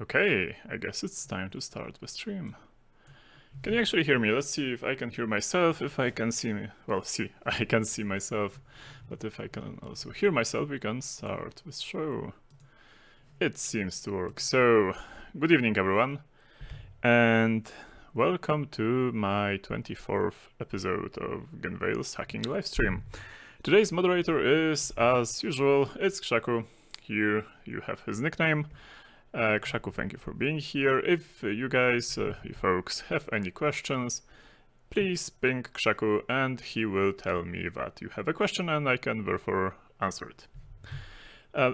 Okay, I guess it's time to start the stream. Can you actually hear me? Let's see if I can hear myself, if I can see me. Well, I can see myself, but if I can also hear myself, we can start the show. It seems to work. So, good evening everyone, and welcome to my 24th episode of Genveil's Hacking Livestream. Today's moderator is, as usual, it's KrzaQ. Here you have his nickname. KrzaQ, thank you for being here. If you guys, you folks, have any questions, please ping KrzaQ and he will tell me that you have a question and I can therefore answer it.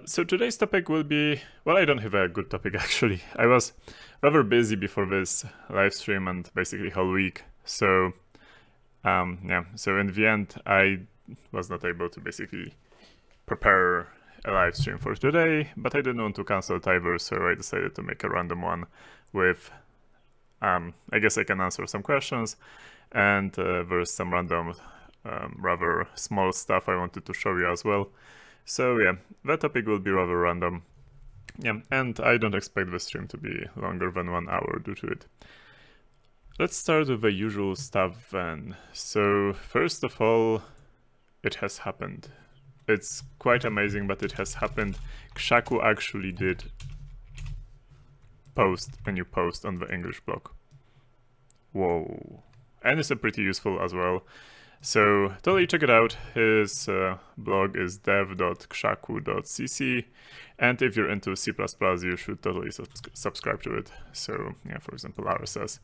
So today's topic will be, well, I don't have a good topic actually. I was rather busy before this live stream and basically whole week. So so in the end I was not able to basically prepare a live stream for today, but I didn't want to cancel it either, so I decided to make a random one with, I guess I can answer some questions, and there's some random, rather small stuff I wanted to show you as well. So yeah, that topic will be rather random. Yeah, and I don't expect the stream to be longer than 1 hour due to it. Let's start with the usual stuff then. So first of all, it has happened. It's quite amazing, but it has happened. KrzaQ actually did post a new post on the English blog. Whoa. And it's a pretty useful as well. So totally check it out. His blog is dev.krzaq.cc, and if you're into C++, you should totally subscribe to it. So yeah, for example, RSS.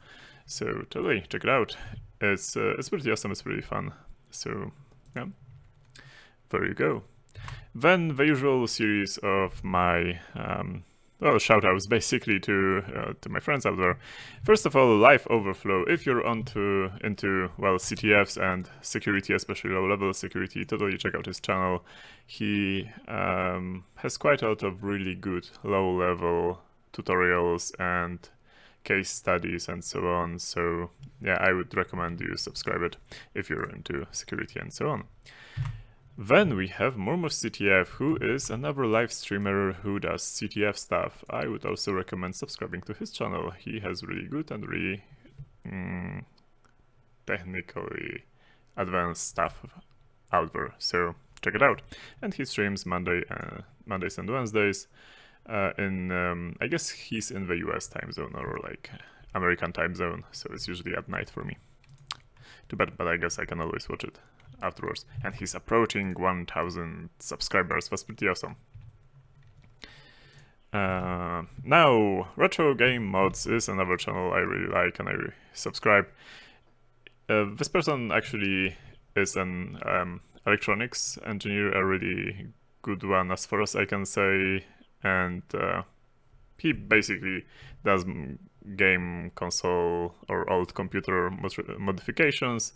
So totally check it out. It's pretty awesome. It's pretty fun. So yeah. There you go. Then the usual series of my shoutouts basically to my friends out there. First of all, Live Overflow. If you're into CTFs and security, especially low-level security, totally check out his channel. He has quite a lot of really good low-level tutorials and case studies and so on. So yeah, I would recommend you subscribe it if you're into security and so on. Then we have MurmusCTF, who is another live streamer who does CTF stuff. I would also recommend subscribing to his channel. He has really good and really technically advanced stuff out there, so check it out. And he streams Mondays and Wednesdays I guess he's in the US time zone or like American time zone, so it's usually at night for me. Too bad, but I guess I can always watch it afterwards. And he's approaching 1,000 subscribers. That's pretty awesome. Now, Retro Game Mods is another channel I really like and I subscribe. This person actually is an electronics engineer, a really good one as far as I can say, and he basically does game console or old computer modifications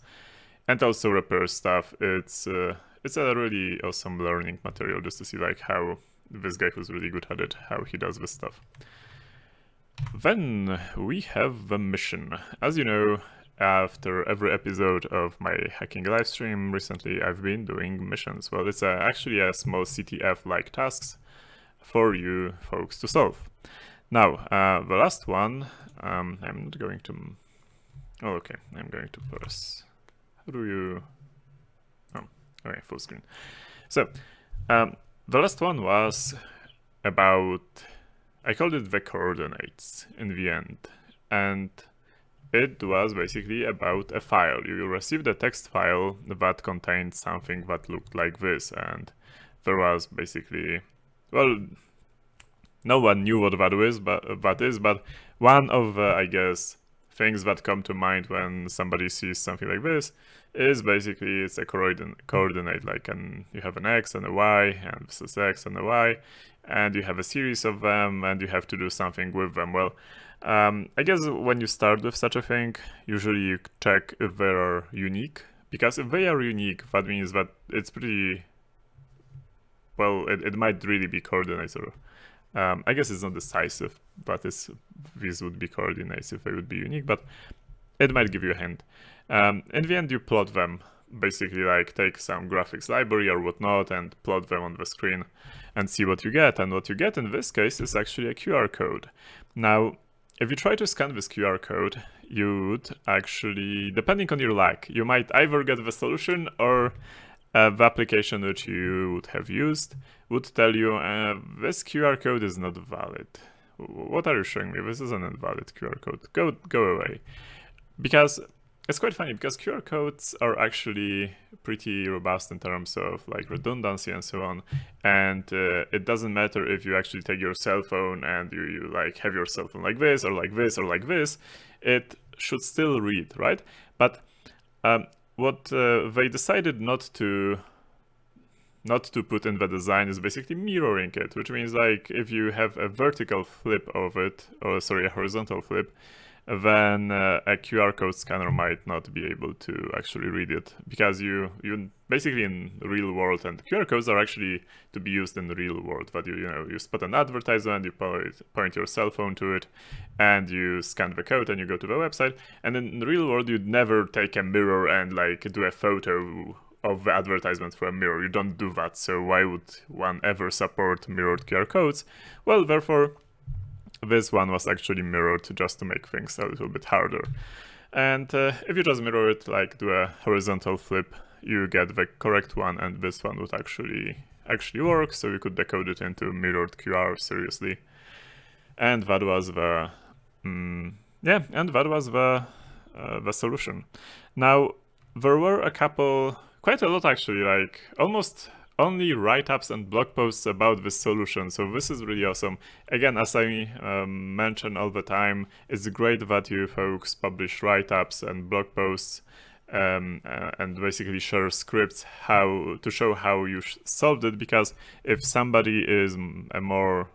and also repair stuff. It's a really awesome learning material just to see like how this guy who's really good at it, how he does this stuff. Then we have the mission. As you know, after every episode of my hacking livestream recently, I've been doing missions. Well, it's actually a small CTF-like tasks for you folks to solve. Now, the last one, I'm not going to... Oh, okay, I'm going to press... How do you... Oh, okay, full screen. So, the last one was about... I called it the coordinates in the end. And it was basically about a file. You received a text file that contained something that looked like this. And there was basically... Well, no one knew what that is, but one of, I guess, things that come to mind when somebody sees something like this is basically it's a coordinate, like you have an X and a Y, and this is X and a Y, and you have a series of them, and you have to do something with them. Well, I guess when you start with such a thing, usually you check if they are unique, because if they are unique, that means that it's pretty... Well, it might really be coordinates, or I guess it's not decisive, but these would be coordinates if they would be unique, but it might give you a hint. In the end, you plot them basically like take some graphics library or whatnot and plot them on the screen and see what you get. And what you get in this case is actually a QR code. Now, if you try to scan this QR code, you would actually, depending on your luck, you might either get the solution or the application which you would have used would tell you this QR code is not valid. What are you showing me? This is an invalid QR code. Go away. Because it's quite funny, because QR codes are actually pretty robust in terms of like redundancy and so on. And it doesn't matter if you actually take your cell phone and you like have your cell phone like this or like this or like this, it should still read, right? But what they decided not to put in the design is basically mirroring it, which means like if you have a vertical flip of it, or sorry, a horizontal flip, then a QR code scanner might not be able to actually read it, because you basically in the real world, and QR codes are actually to be used in the real world, but you spot an advertisement, you point your cell phone to it, and you scan the code and you go to the website. And in the real world, you'd never take a mirror and like do a photo of the advertisement for a mirror. You don't do that, so why would one ever support mirrored QR codes? Well, therefore, this one was actually mirrored just to make things a little bit harder. And if you just mirror it, like do a horizontal flip, you get the correct one, and this one would actually work, so you could decode it into mirrored QR, seriously. And that was the the solution. Now, there were quite a lot actually, like almost only write-ups and blog posts about this solution, so this is really awesome. Again, as I mention all the time, it's great that you folks publish write-ups and blog posts and basically share scripts to show how you solved it, because if somebody is a more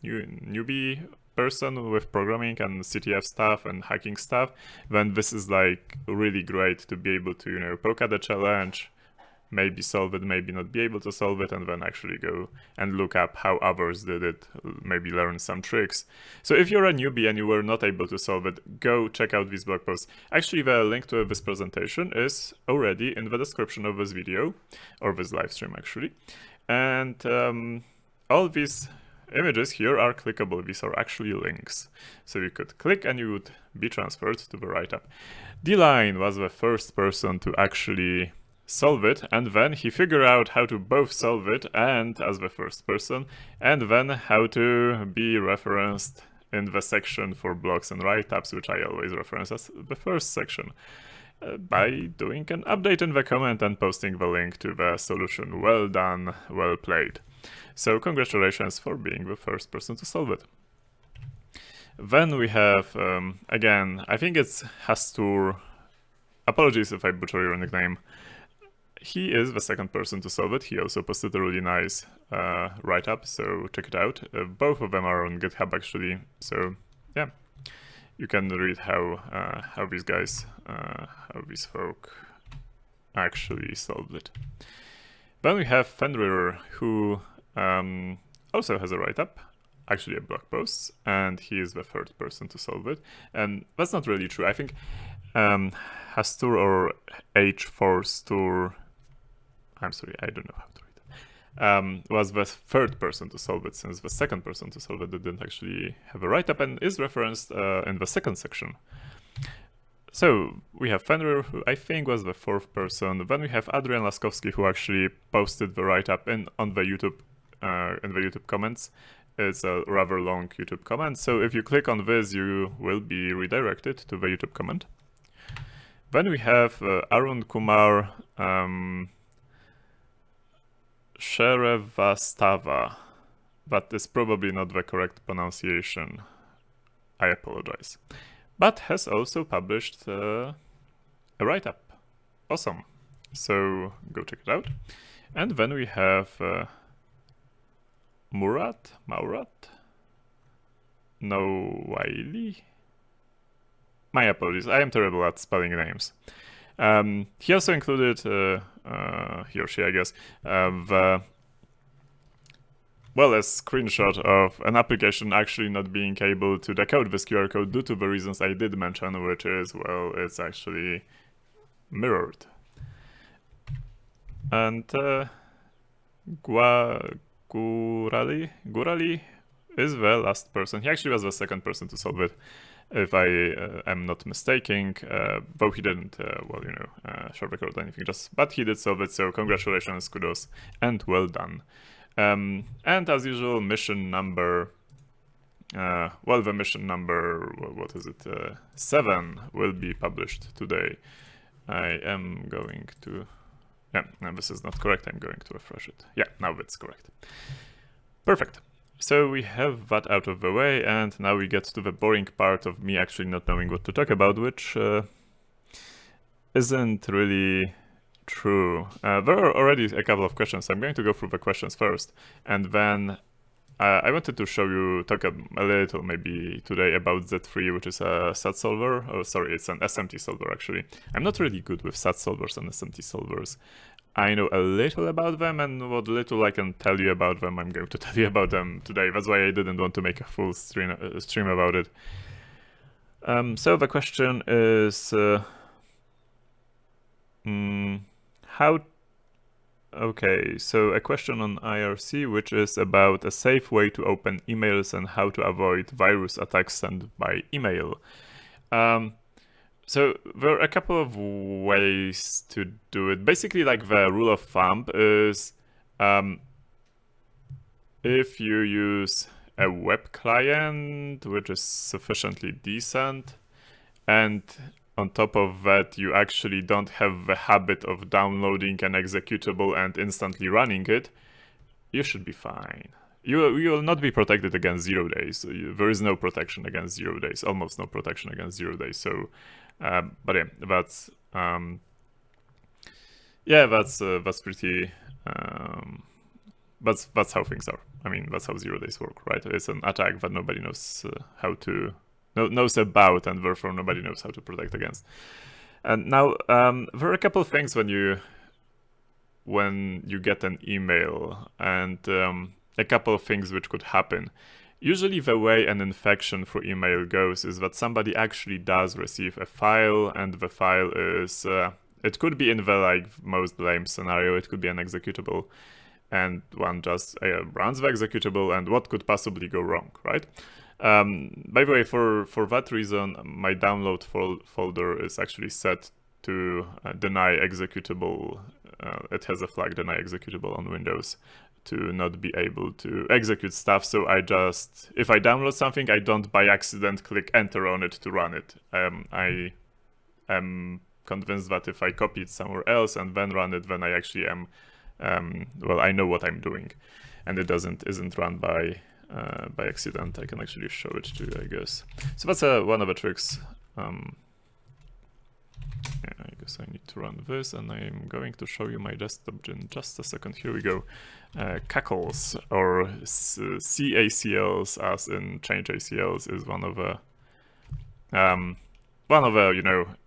newbie person with programming and CTF stuff and hacking stuff, then this is like really great to be able to poke at the challenge, maybe solve it, maybe not be able to solve it, and then actually go and look up how others did it, maybe learn some tricks. So if you're a newbie and you were not able to solve it, go check out these blog posts. Actually, the link to this presentation is already in the description of this video, or this live stream actually. And all these images here are clickable. These are actually links. So you could click and you would be transferred to the write-up. D-Line was the first person to actually solve it, and then he figured out how to both solve it and as the first person, and then how to be referenced in the section for blogs and write-ups, which I always reference as the first section, by doing an update in the comment and posting the link to the solution. Well done, well played. So congratulations for being the first person to solve it. Then we have, again, I think it's Hastur. Apologies if I butcher your nickname. He is the second person to solve it. He also posted a really nice write-up, so check it out. Both of them are on GitHub actually, so yeah, you can read how these guys, how these folk actually solved it. Then we have Fenrir, who also has a write-up, actually a blog post, and he is the third person to solve it. And that's not really true. I think Hastur or H4Stur, I'm sorry, I don't know how to read it, was the third person to solve it, since the second person to solve it didn't actually have a write-up and is referenced in the second section. So we have Fenrir, who I think was the fourth person. Then we have Adrian Laskowski, who actually posted the write-up in the YouTube comments. It's a rather long YouTube comment, so if you click on this, you will be redirected to the YouTube comment. Then we have Arun Kumar Sherevastava. That is probably not the correct pronunciation. I apologize. But has also published a write-up. Awesome. So go check it out. And then we have Maurat Nowaili. My apologies, I am terrible at spelling names. He also included, he or she I guess, a screenshot of an application actually not being able to decode this QR code due to the reasons I did mention, which is, well, it's actually mirrored. And Gurali is the last person. He actually was the second person to solve it, if I am not mistaken, though he didn't, short record anything, but he did solve it, so congratulations, kudos, and well done. And as usual, mission number, the mission number, what is it, 7 will be published today. I am going to, no, this is not correct, I'm going to refresh it. Yeah, now it's correct. Perfect. So we have that out of the way, and now we get to the boring part of me actually not knowing what to talk about, which isn't really true. There are already a couple of questions. I'm going to go through the questions first, and then I wanted to talk a little maybe today about Z3, which is a SAT solver. Oh, sorry, it's an SMT solver actually. I'm not really good with SAT solvers and SMT solvers. I know a little about them, and what little I can tell you about them, I'm going to tell you about them today. That's why I didn't want to make a full stream about it. So the question is, okay, so a question on IRC, which is about a safe way to open emails and how to avoid virus attacks sent by email. So there are a couple of ways to do it. Basically, like the rule of thumb is if you use a web client which is sufficiently decent, and on top of that you actually don't have the habit of downloading an executable and instantly running it, you should be fine. You will not be protected against 0 days. There is no protection against 0 days, almost no protection against 0 days. So, but yeah, that's pretty. That's how things are. I mean, that's how 0 days work, right? It's an attack that nobody knows knows about, and therefore nobody knows how to protect against. And now there are a couple of things when you get an email, and a couple of things which could happen. Usually the way an infection through email goes is that somebody actually does receive a file, and the file is, it could be in the most lame scenario, it could be an executable, and one just runs the executable, and what could possibly go wrong, right? By the way, for that reason, my download folder is actually set to deny executable. It has a flag deny executable on Windows to not be able to execute stuff. So if I download something, I don't by accident click enter on it to run it. I am convinced that if I copy it somewhere else and then run it, then I actually am, I know what I'm doing, and it isn't run by accident. I can actually show it to you, I guess. So that's one of the tricks. Yeah, I guess I need to run this, and I'm going to show you my desktop in just a second. Here we go. Cackles, or CACLs, as in change ACLs, is one of the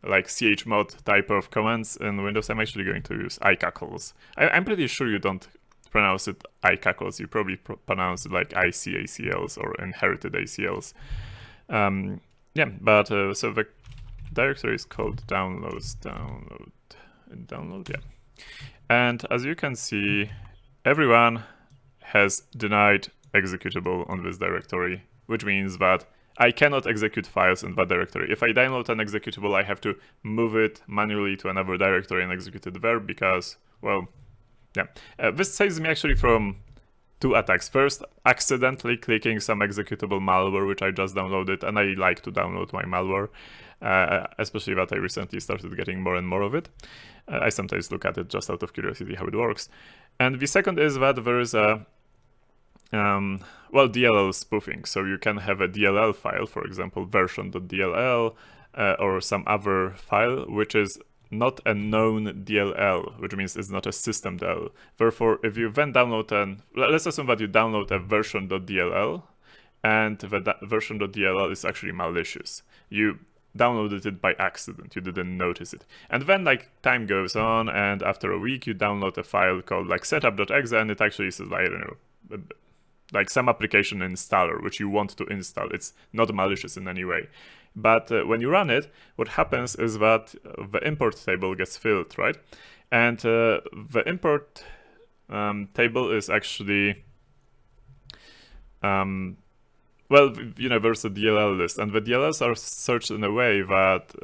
like chmod type of commands in Windows. I'm actually going to use iCackles. I'm pretty sure you don't pronounce it iCackles. You probably pronounce it like ICACLs or inherited ACLs. Yeah, but so the directory is called download, yeah. And as you can see, everyone has denied executable on this directory, which means that I cannot execute files in that directory. If I download an executable, I have to move it manually to another directory and execute it there because, well, yeah. This saves me actually from 2 attacks. First, accidentally clicking some executable malware, which I just downloaded, and I like to download my malware, especially that I recently started getting more and more of it. I sometimes look at it just out of curiosity how it works. And the second is that there is a DLL spoofing. So you can have a DLL file, for example, version.dll, or some other file, which is not a known DLL, which means it's not a system DLL. Therefore, if you then download let's assume that you download a version.dll, and the version.dll is actually malicious. You downloaded it by accident, you didn't notice it. And then time goes on, and after a week you download a file called setup.exe, and it actually says, I don't know, some application installer which you want to install. It's not malicious in any way. But when you run it, what happens is that the import table gets filled, right? And the import table is actually, well, there's a DLL list, and the DLLs are searched in a way that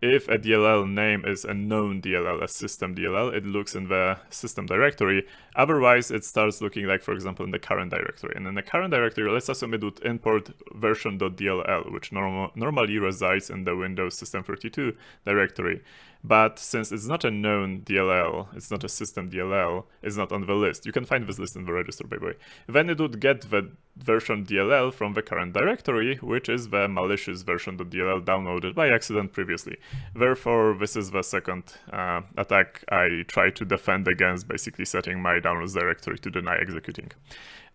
if a DLL name is a known DLL, a system DLL, it looks in the system directory. Otherwise, it starts looking like, for example, in the current directory. And in the current directory, let's assume it would import version.dll, which normally resides in the Windows System32 directory. But since it's not a known DLL, it's not a system DLL, it's not on the list. You can find this list in the register, by the way. Then it would get the version DLL from the current directory, which is the malicious version.dll downloaded by accident previously. Therefore, this is the second attack I try to defend against, basically setting my downloads directory to deny executing.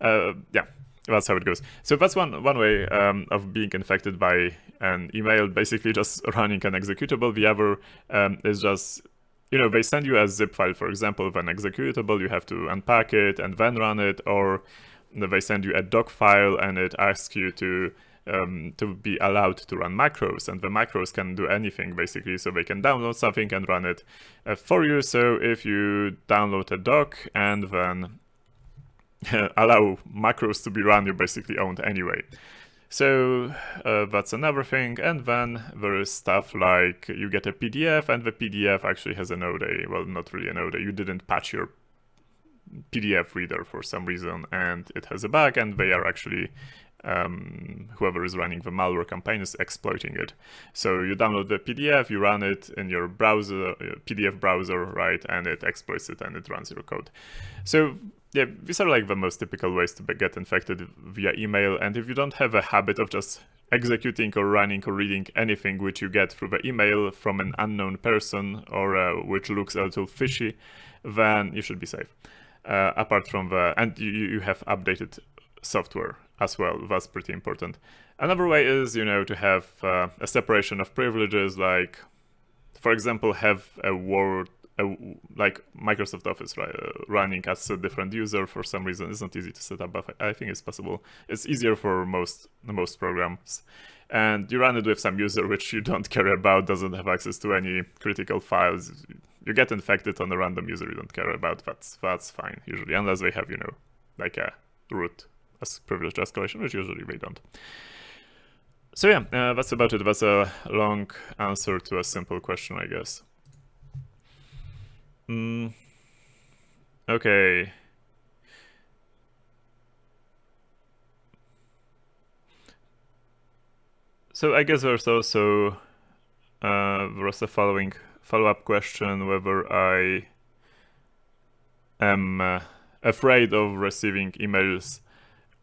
Yeah. That's how it goes. So that's one way of being infected by an email, basically just running an executable. The other is just, they send you a zip file, for example, of an executable. You have to unpack it and then run it, or they send you a doc file and it asks you to be allowed to run macros, and the macros can do anything basically, so they can download something and run it for you. So if you download a doc and then allow macros to be run, you basically owned anyway. So that's another thing. And then there is stuff like you get a PDF, and the PDF actually has an ODE. Well, not really an ODE. You didn't patch your PDF reader for some reason, and it has a bug, and they are actually whoever is running the malware campaign is exploiting it. So you download the PDF, you run it in your browser, PDF browser, right, and it exploits it and it runs your code. So yeah, these are like the most typical ways to get infected via email. And if you don't have a habit of just executing or running or reading anything which you get through the email from an unknown person, or which looks a little fishy, then you should be safe. Apart from and you have updated software as well. That's pretty important. Another way is, to have a separation of privileges, like, for example, have a Word, like Microsoft Office, right, running as a different user. For some reason, it's not easy to set up, but I think it's possible. It's easier for most programs. And you run it with some user which you don't care about, doesn't have access to any critical files. You get infected on a random user you don't care about. That's fine, usually, unless they have, like a root as privilege escalation, which usually they don't. So yeah, that's about it. That's a long answer to a simple question, I guess. Okay. So I guess there's also a follow-up question, whether I am afraid of receiving emails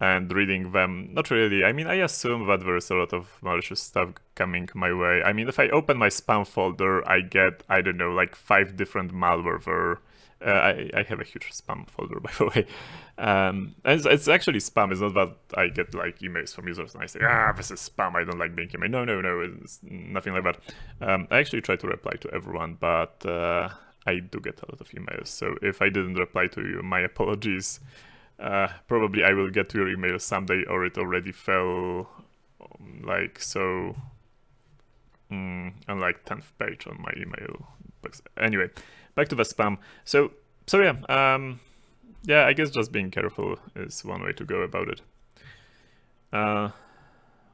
and reading them. Not really. I mean, I assume that there is a lot of malicious stuff coming my way. I mean, if I open my spam folder, I get, I don't know, like 5 different malware there. I have a huge spam folder, by the way. And it's actually spam. It's not that I get like emails from users and I say, this is spam, I don't like being emailed. No, it's nothing like that. I actually try to reply to everyone, but I do get a lot of emails. So if I didn't reply to you, my apologies. Probably I will get to your email someday, or it already fell like so on like 10th page on my email. But anyway, back to the spam. So yeah, yeah, I guess just being careful is one way to go about it.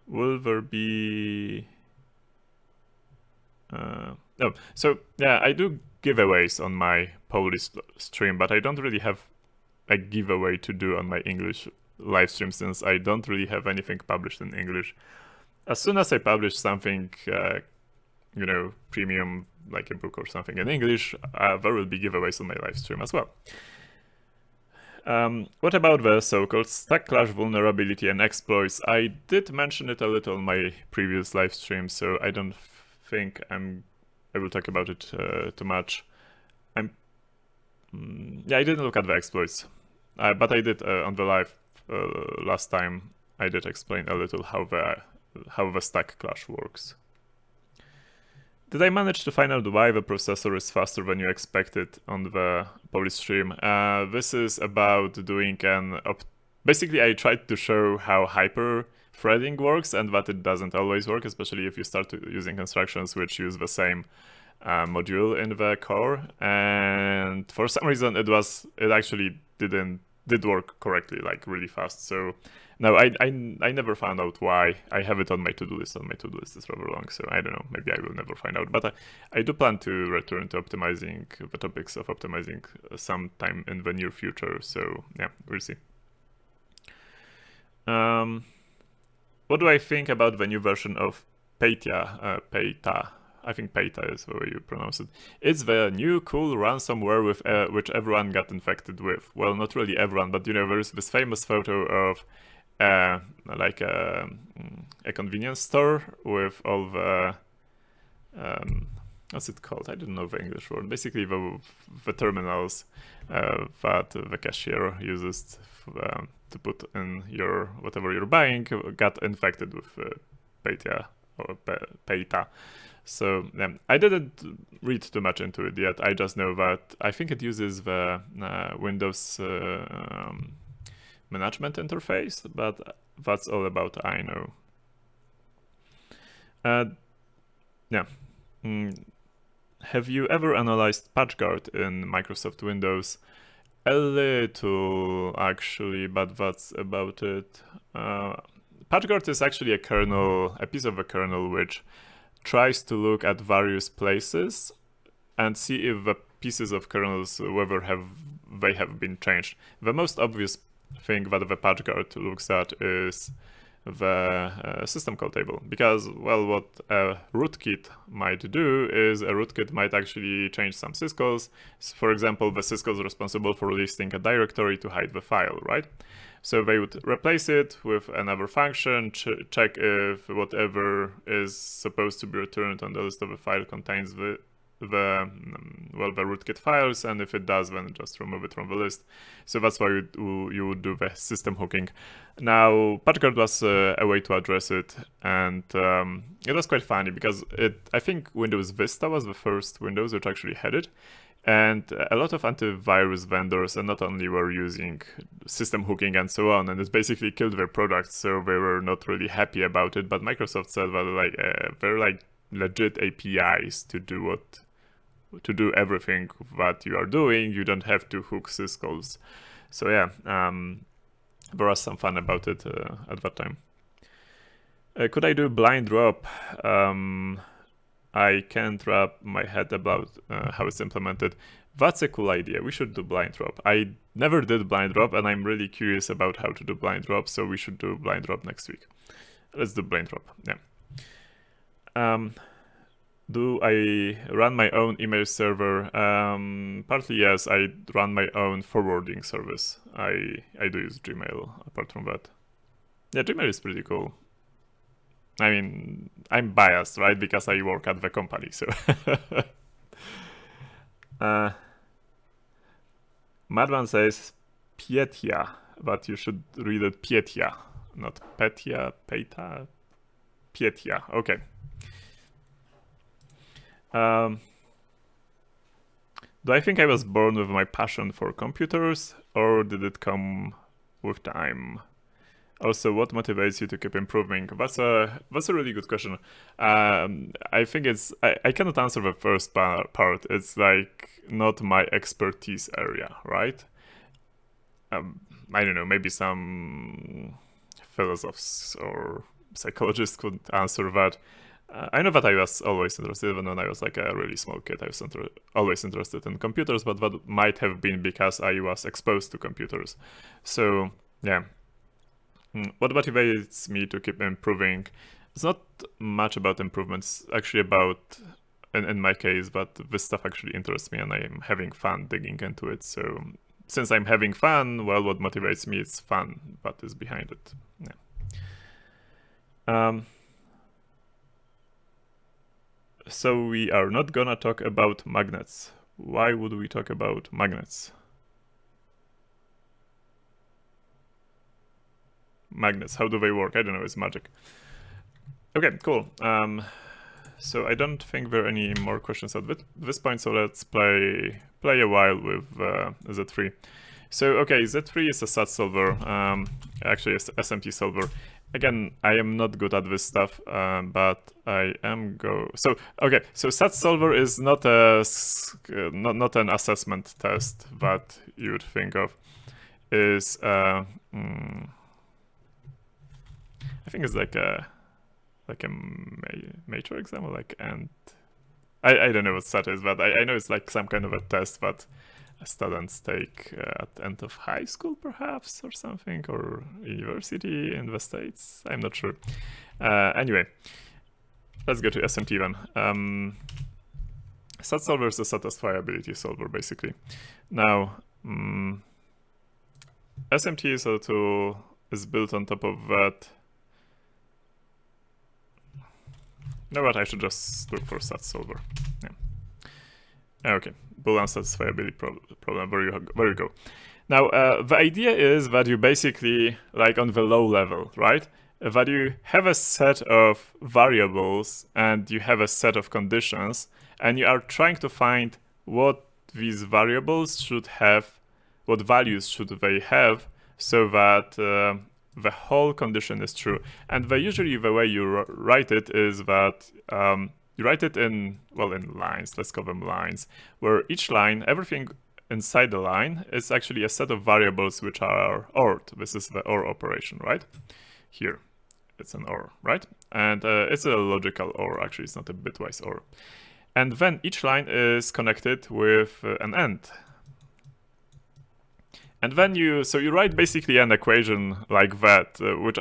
Will there be oh, so yeah, I do giveaways on my Polish stream, but I don't really have a giveaway to do on my English live stream, since I don't really have anything published in English. As soon as I publish something, premium, like a book or something in English, there will be giveaways on my live stream as well. What about the so-called stack clash vulnerability and exploits? I did mention it a little on my previous live stream, so I don't think I will talk about it too much. Yeah, I didn't look at the exploits, but I did on the live last time. I did explain a little how the stack clash works. Did I manage to find out why the processor is faster than you expected on the Polish stream? This is about doing basically I tried to show how hyper threading works, and that it doesn't always work, especially if you start using instructions which use the same module in the core, and for some reason it actually did work correctly, like really fast. So no, I never found out why. I have it on my to-do list, and my to-do list is rather long, so I don't know, maybe I will never find out. But I do plan to return to optimizing the topics of optimizing sometime in the near future, so yeah, we'll see. What do I think about the new version of Peta? I think Peta is the way you pronounce it. It's the new cool ransomware with which everyone got infected with. Well, not really everyone, but you know, there's this famous photo of like a convenience store with all the what's it called? I don't know the English word. Basically, the terminals that the cashier uses to put in your whatever you're buying got infected with Peta or Peta. So I didn't read too much into it yet. I just know that I think it uses the Windows management interface, but that's all about I know. Yeah. Have you ever analyzed PatchGuard in Microsoft Windows? A little, actually, but that's about it. PatchGuard is actually a piece of a kernel which tries to look at various places and see if the pieces of kernels, whether they have been changed. The most obvious thing that the PatchGuard looks at is the system call table, because, well, what a rootkit might do is a rootkit might actually change some syscalls. For example, the syscall is responsible for listing a directory to hide the file, right? So they would replace it with another function, check if whatever is supposed to be returned on the list of a file contains the rootkit files, and if it does, then just remove it from the list. So that's why you would do the system hooking. Now, PatchGuard was a way to address it, and it was quite funny because I think Windows Vista was the first Windows which actually had it. And a lot of antivirus vendors, and not only, were using system hooking and so on, and it basically killed their products, so they were not really happy about it. But Microsoft said that they're like legit APIs to do everything that you are doing. You don't have to hook syscalls. So yeah, there was some fun about it at that time. Could I do blind drop? I can't wrap my head about how it's implemented. That's a cool idea. We should do blind drop. I never did blind drop, and I'm really curious about how to do blind drop, so we should do blind drop next week. Let's do blind drop, yeah. Do I run my own email server? Partly yes, I run my own forwarding service. I do use Gmail apart from that. Yeah, Gmail is pretty cool. I mean, I'm biased, right? Because I work at the company, so. Madman says Pietia, but you should read it Pietia, not Petia, Peta, Pietia. Okay. Do I think I was born with my passion for computers, or did it come with time? Also, what motivates you to keep improving? That's a really good question. I think I cannot answer the first part. It's like not my expertise area, right? I don't know, maybe some philosophers or psychologists could answer that. I know that I was always interested, even when I was like a really small kid. I was always interested in computers, but that might have been because I was exposed to computers. So, yeah. What motivates me to keep improving? It's not much about improvements, actually about, in my case, but this stuff actually interests me and I'm having fun digging into it. So since I'm having fun, well, what motivates me is fun, what is behind it. Yeah. So we are not gonna talk about magnets. Why would we talk about magnets? Magnets, how do they work? I don't know, it's magic. Okay, cool. So I don't think there are any more questions at this point, so let's play a while with Z3. So, okay, Z3 is a SAT solver, actually a SMT solver, again, I am not good at this stuff, but I am So okay, so SAT solver is not not an assessment test that you would think of. Is I think it's like a major exam, like, and I don't know what SAT is, but I know it's like some kind of a test that students take at the end of high school, perhaps, or something, or university in the States. I'm not sure. Anyway, let's go to SMT then. SAT solver is a satisfiability solver, basically. Now, SMT is a tool is built on top of that. You know what? I should just look for SAT solver. Yeah. Okay, Boolean satisfiability problem. There you go. Now, the idea is that you basically, like on the low level, right? That you have a set of variables and you have a set of conditions, and you are trying to find what these variables should have, what values should they have, so that the whole condition is true. And usually the way you write it is that you write it in lines, let's call them lines, where each line, everything inside the line is actually a set of variables which are ORed. This is the OR operation, right? Here, it's an OR, right? And it's a logical OR, actually, it's not a bitwise OR. And then each line is connected with an AND. And then you write basically an equation like that, which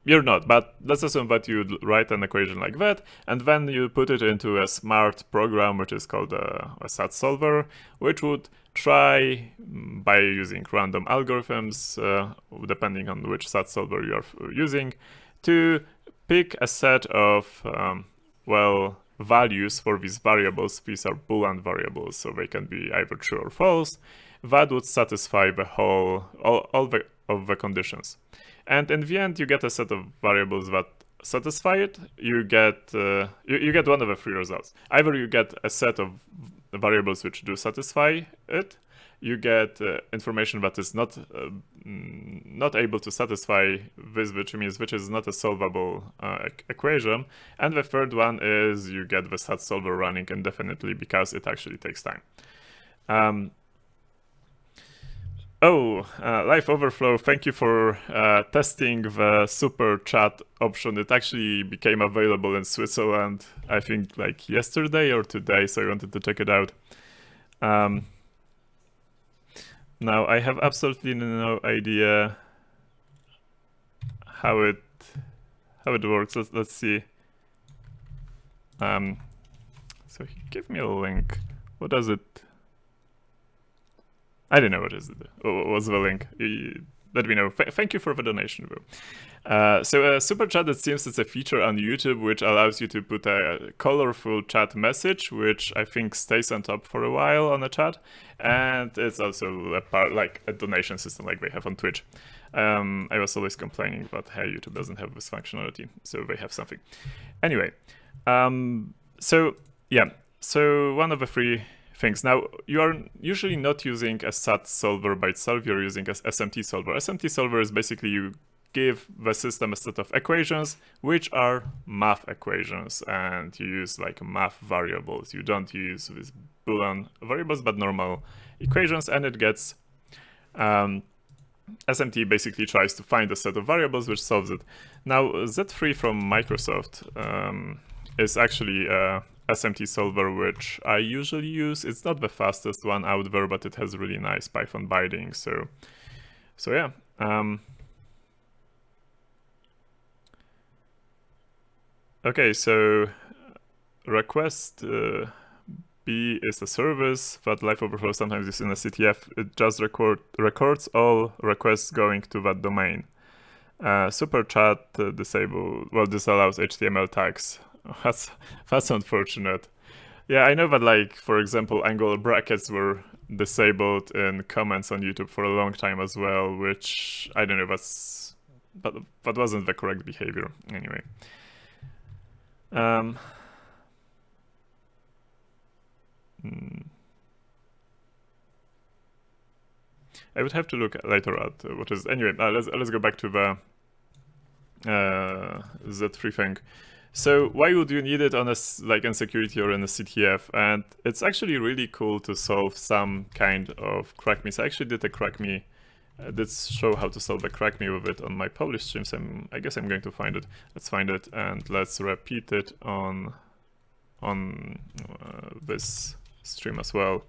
you're not, but let's assume that you write an equation like that, and then you put it into a smart program, which is called a SAT solver, which would try, by using random algorithms, depending on which SAT solver you are using, to pick a set of, values for these variables. These are Boolean variables, so they can be either true or false. That would satisfy the all of the conditions. And in the end, you get a set of variables that satisfy it. You get you get one of the three results. Either you get a set of variables which do satisfy it. You get information that is not able to satisfy this, which is not a solvable equation. And the third one is you get the SAT solver running indefinitely because it actually takes time. Live Overflow, thank you for testing the super chat option. It actually became available in Switzerland, I think like yesterday or today, so I wanted to check it out. Now, I have absolutely no idea how it works. Let's see. So he gave me a link. What does it? I don't know what is it. What's the link? Let me know. Thank you for the donation, bro. So super chat, it seems it's a feature on YouTube which allows you to put a colorful chat message, which I think stays on top for a while on a chat, and it's also a part like a donation system like they have on Twitch. I was always complaining that hey, YouTube doesn't have this functionality, so they have something. Anyway, so yeah, so one of the three things. Now, you are usually not using a SAT solver by itself, you're using a SMT solver. SMT solver is basically you give the system a set of equations, which are math equations, and you use like math variables. You don't use these Boolean variables, but normal equations, and it gets, SMT basically tries to find a set of variables which solves it. Now, Z3 from Microsoft is actually SMT solver, which I usually use. It's not the fastest one out there, but it has really nice Python binding. So yeah. Okay, so request B is a service that Live Overflow sometimes is in a CTF. It just records all requests going to that domain. Super chat disallows HTML tags. That's unfortunate. Yeah, I know that, like, for example, angle brackets were disabled in comments on YouTube for a long time as well, which I don't know, but that wasn't the correct behavior anyway. I would have to look later at what is anyway. Let's go back to the Z3 thing. So why would you need it on a in security or in a CTF? And it's actually really cool to solve some kind of KrzaQ. So I actually did a KrzaQ. Did show how to solve a KrzaQ with it on my published streams. I guess I'm going to find it. Let's find it and let's repeat it on this stream as well.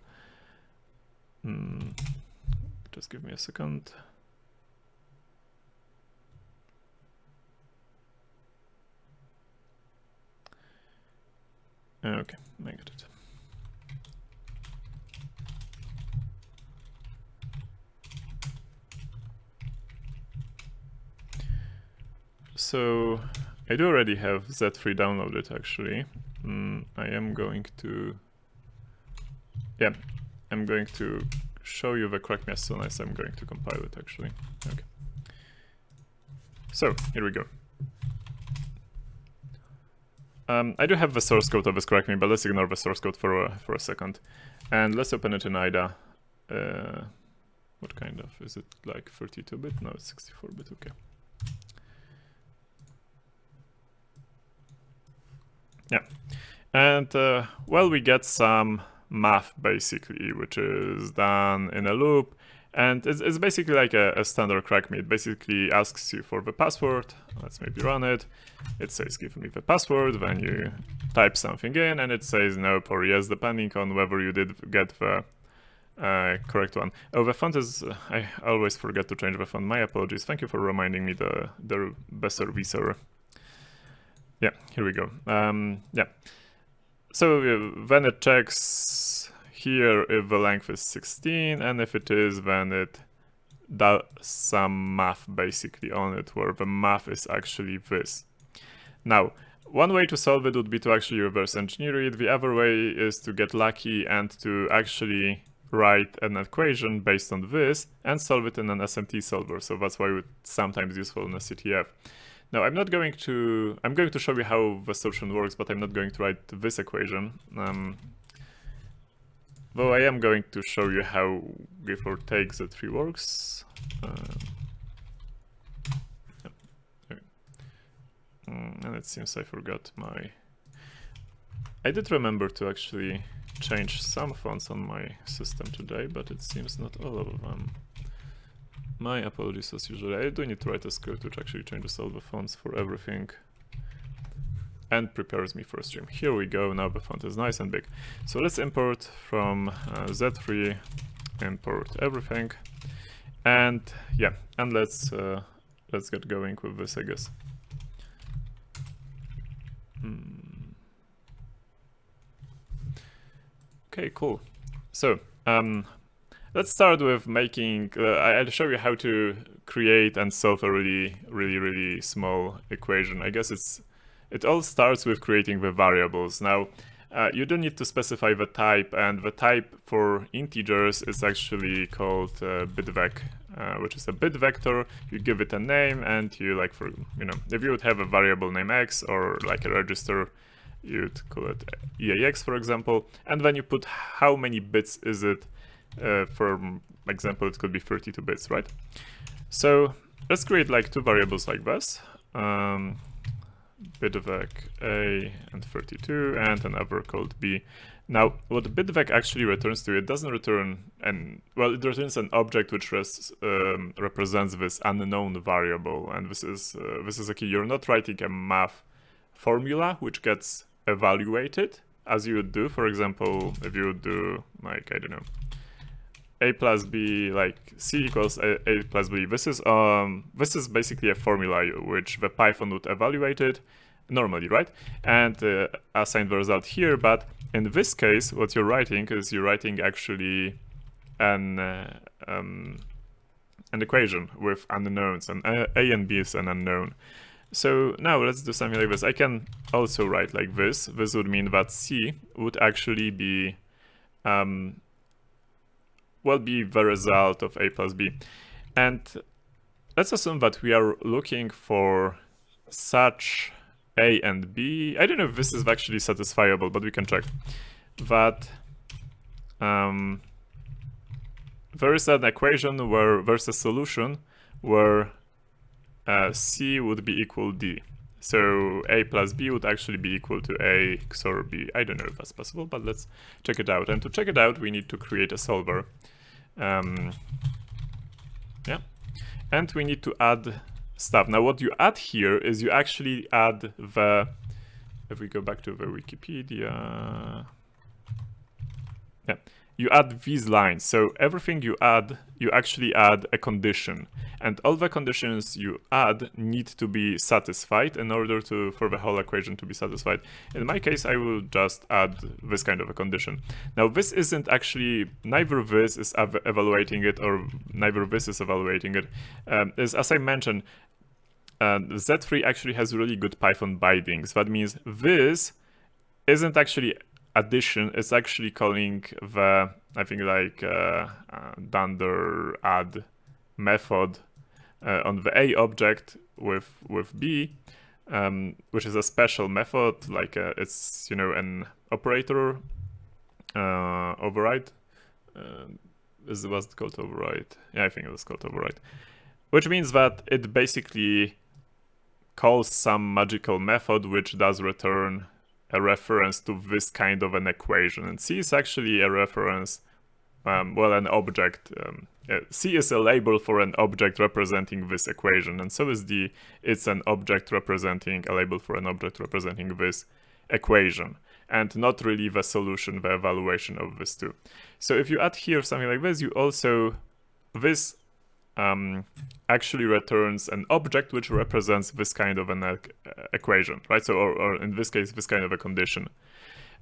Just give me a second. Okay, I got it. So I do already have Z3 downloaded actually. I am going to, yeah, I'm going to show you the KrzaQ as soon as I'm going to compile it actually. Okay. So here we go. I do have the source code of this KrzaQ, but let's ignore the source code for a second, and let's open it in IDA. What kind of is it? Like 32-bit? No, it's 64-bit. Okay. Yeah, and well, we get some math basically, which is done in a loop, and it's basically like a standard KrzaQ. It basically asks you for the password. Let's maybe run it. It says give me the password, then you type something in, and it says nope or yes, depending on whether you did get the correct one. Oh, the font is, I always forget to change the font. My apologies. Thank you for reminding me the besserwisser. Yeah, here we go. Yeah. So then it checks here if the length is 16, and if it is, then it does some math basically on it, where the math is actually this. Now, one way to solve it would be to actually reverse engineer it. The other way is to get lucky and to actually write an equation based on this and solve it in an SMT solver. So that's why it's sometimes useful in a CTF. Now, I'm going to show you how the solution works, but I'm not going to write this equation. Though I am going to show you how give or take Z3 works. And it seems I forgot my... I did remember to actually change some fonts on my system today, but it seems not all of them. My apologies as usual. I do need to write a script which actually changes all the fonts for everything and prepares me for a stream. Here we go, now the font is nice and big. So let's import from Z3, import everything, and yeah, and let's get going with this, I guess. Okay, cool. So let's start with making, I'll show you how to create and solve a really small equation. I guess it all starts with creating the variables. Now, you don't need to specify the type, and the type for integers is actually called bitvec, which is a bit vector. You give it a name, and you like, for, you know, if you would have a variable name x or like a register, you'd call it EAX, for example, and then you put how many bits is it. For example, it could be 32 bits, right? So let's create like two variables like this, bitvec a and 32, and another called b. Now, what bitvec actually returns to, it doesn't return well, it returns an object which represents this unknown variable, and this is a key. You're not writing a math formula which gets evaluated as you would do, for example, if you would do like, I don't know, a plus b, like c equals a plus b. This is basically a formula which the Python would evaluate it normally, right? And assign the result here. But in this case, what you're writing is you're writing actually an equation with unknowns, and a and b is an unknown. So now let's do something like this. I can also write like this. This would mean that c would actually be will be the result of a plus b. And let's assume that we are looking for such a and b. I don't know if this is actually satisfiable, but we can check. That there is an equation where there's a solution where C would be equal D. So A plus B would actually be equal to A XOR B. I don't know if that's possible, but let's check it out. And to check it out, we need to create a solver. Yeah. And we need to add stuff. Now what you add here is you actually add the, if we go back to the Wikipedia, yeah, you add these lines. So everything you add, you actually add a condition. And all the conditions you add need to be satisfied in order for the whole equation to be satisfied. In my case, I will just add this kind of a condition. Now, this isn't actually, neither this is evaluating it or neither this is evaluating it. As I mentioned, Z3 actually has really good Python bindings. That means this isn't actually addition, it's actually calling the, I think like dunder add method on the A object with B, which is a special method, like it's, you know, an operator override. Was it called override? Yeah, I think it was called override. Which means that it basically calls some magical method which does return a reference to this kind of an equation. And C is actually a reference, well, an object. C is a label for an object representing this equation, and so is D. It's an object representing a label for an object representing this equation, and not really the solution, the evaluation of this two. So if you add here something like this, you also, this actually returns an object which represents this kind of an equation, right? So, or in this case, this kind of a condition.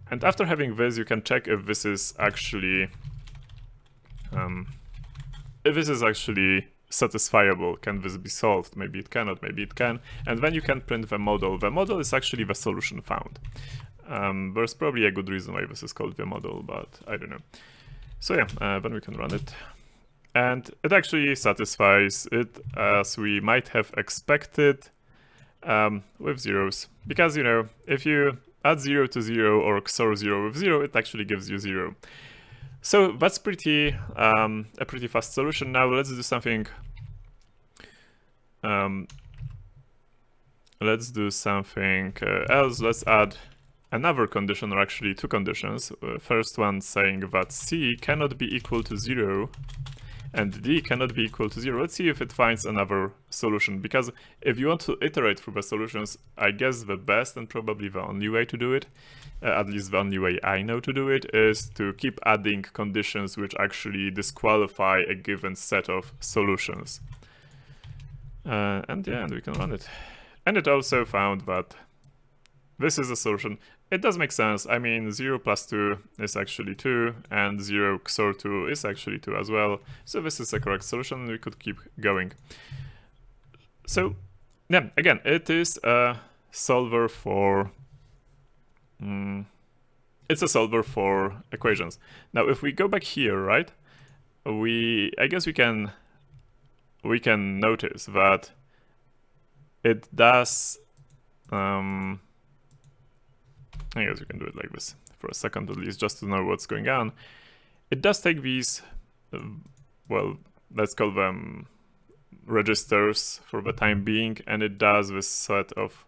And after having this, you can check if this is actually satisfiable. Can this be solved? Maybe it cannot, maybe it can. And then you can print the model. The model is actually the solution found. There's probably a good reason why this is called the model, but I don't know. So yeah, then we can run it. And it actually satisfies it as we might have expected with zeros. Because, you know, if you add 0 to 0 or XOR 0 with 0, it actually gives you 0. So that's pretty a pretty fast solution. Now let's do something. Let's do something else. Let's add another condition, or actually two conditions. First one saying that C cannot be equal to 0 and D cannot be equal to 0. Let's see if it finds another solution, because if you want to iterate through the solutions, I guess the best and probably the only way to do it, at least the only way I know to do it, is to keep adding conditions which actually disqualify a given set of solutions. And yeah, and we can run it. And it also found that this is a solution. It does make sense. I mean, 0 plus 2 is actually 2, and 0 XOR 2 is actually 2 as well. So this is a correct solution, and we could keep going. So, yeah, again, it is a solver for... it's a solver for equations. Now, if we go back here, right, I guess we can notice that it does... I guess we can do it like this for a second at least, just to know what's going on. It does take these, well, let's call them registers for the time being, and it does this set of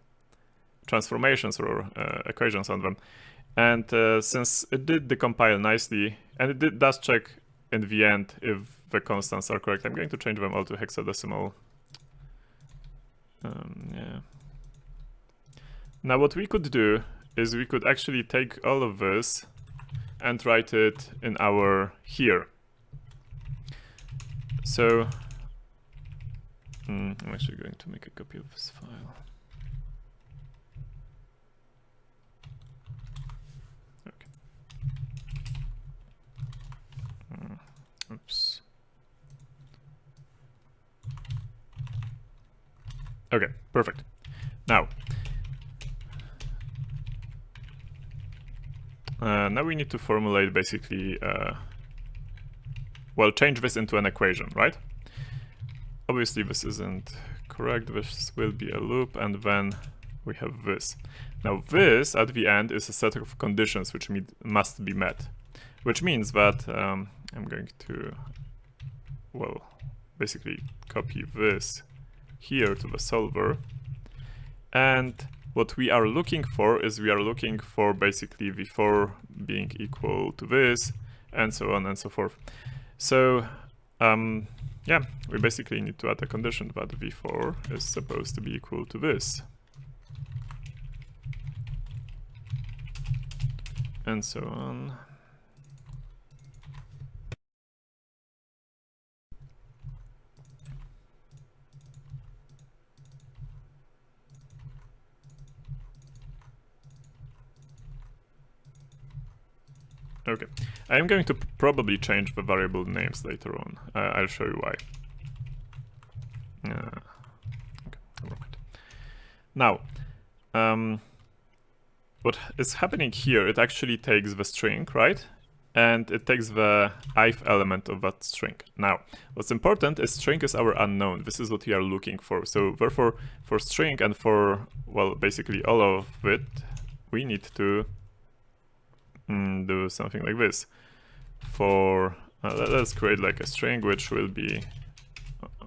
transformations or equations on them. And since it did decompile nicely, and it does check in the end if the constants are correct, I'm going to change them all to hexadecimal. Yeah. Now what we could do is we could actually take all of this and write it in our here. So I'm actually going to make a copy of this file. Okay. Oops. Okay, perfect. Now we need to formulate basically, well, change this into an equation, right? Obviously this isn't correct, this will be a loop, and then we have this. Now this, at the end, is a set of conditions which must be met, which means that I'm going to, well, basically copy this here to the solver. And what we are looking for is we are looking for basically v4 being equal to this, and so on and so forth. So yeah, we basically need to add a condition that v4 is supposed to be equal to this. And so on. Okay, I am going to probably change the variable names later on. I'll show you why. Okay, never mind. Now, what is happening here, it actually takes the string, right? And it takes the ith element of that string. Now, what's important is string is our unknown. This is what we are looking for. So therefore, for string and for, well, basically all of it, we need to do something like this. For let's create like a string which will be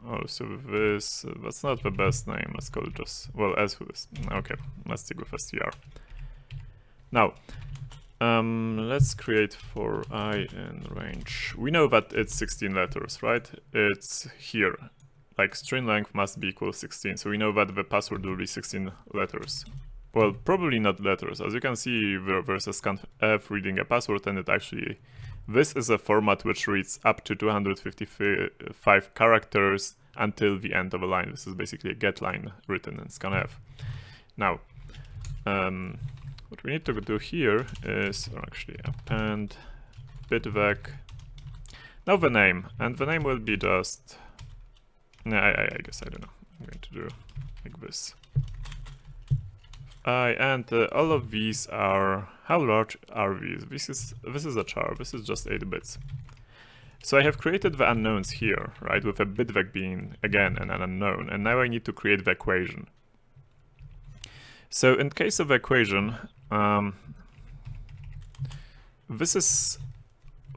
also this. That's not the best name. Let's call it just, well, as for this. Okay, let's stick with str. Now let's create for I in range. We know that it's 16 letters, right? It's here, like string length must be equal 16. So we know that the password will be 16 letters. Well, probably not letters. As you can see, there's a scanf reading a password, and it actually, this is a format which reads up to 255 characters until the end of a line. This is basically a get line written in scanf. Now, what we need to do here is actually append bitvec. Now the name, and the name will be just, I guess, I don't know. I'm going to do like this. And all of these are, how large are these? This is a char, this is just 8 bits. So I have created the unknowns here, right, with a bitvec being, again, an unknown, and now I need to create the equation. So in case of the equation, this is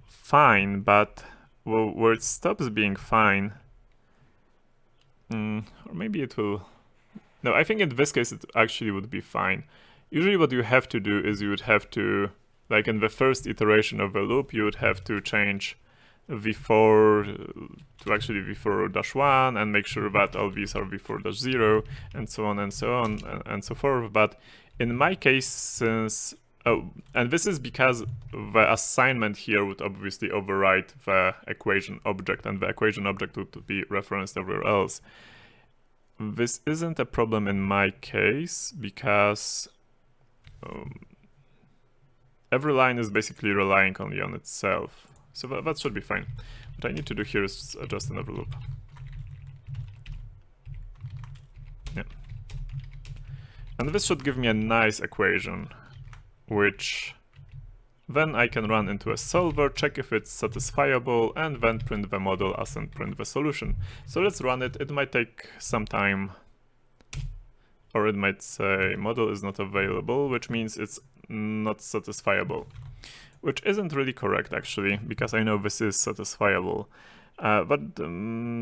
fine, but well, where it stops being fine, or maybe it will... No, I think in this case it actually would be fine. Usually what you have to do is you would have to, like in the first iteration of the loop, you would have to change v4 to actually v4-1 and make sure that all these are v4-0 and so on and so on and so forth. But in my case, since... Oh, and this is because the assignment here would obviously override the equation object, and the equation object would be referenced everywhere else. This isn't a problem in my case because every line is basically relying only on itself. So that should be fine. What I need to do here is adjust another loop. Yeah. And this should give me a nice equation, which then I can run into a solver, check if it's satisfiable, and then print the model as and print the solution. So let's run it. It might take some time, or it might say model is not available, which means it's not satisfiable, which isn't really correct actually, because I know this is satisfiable, but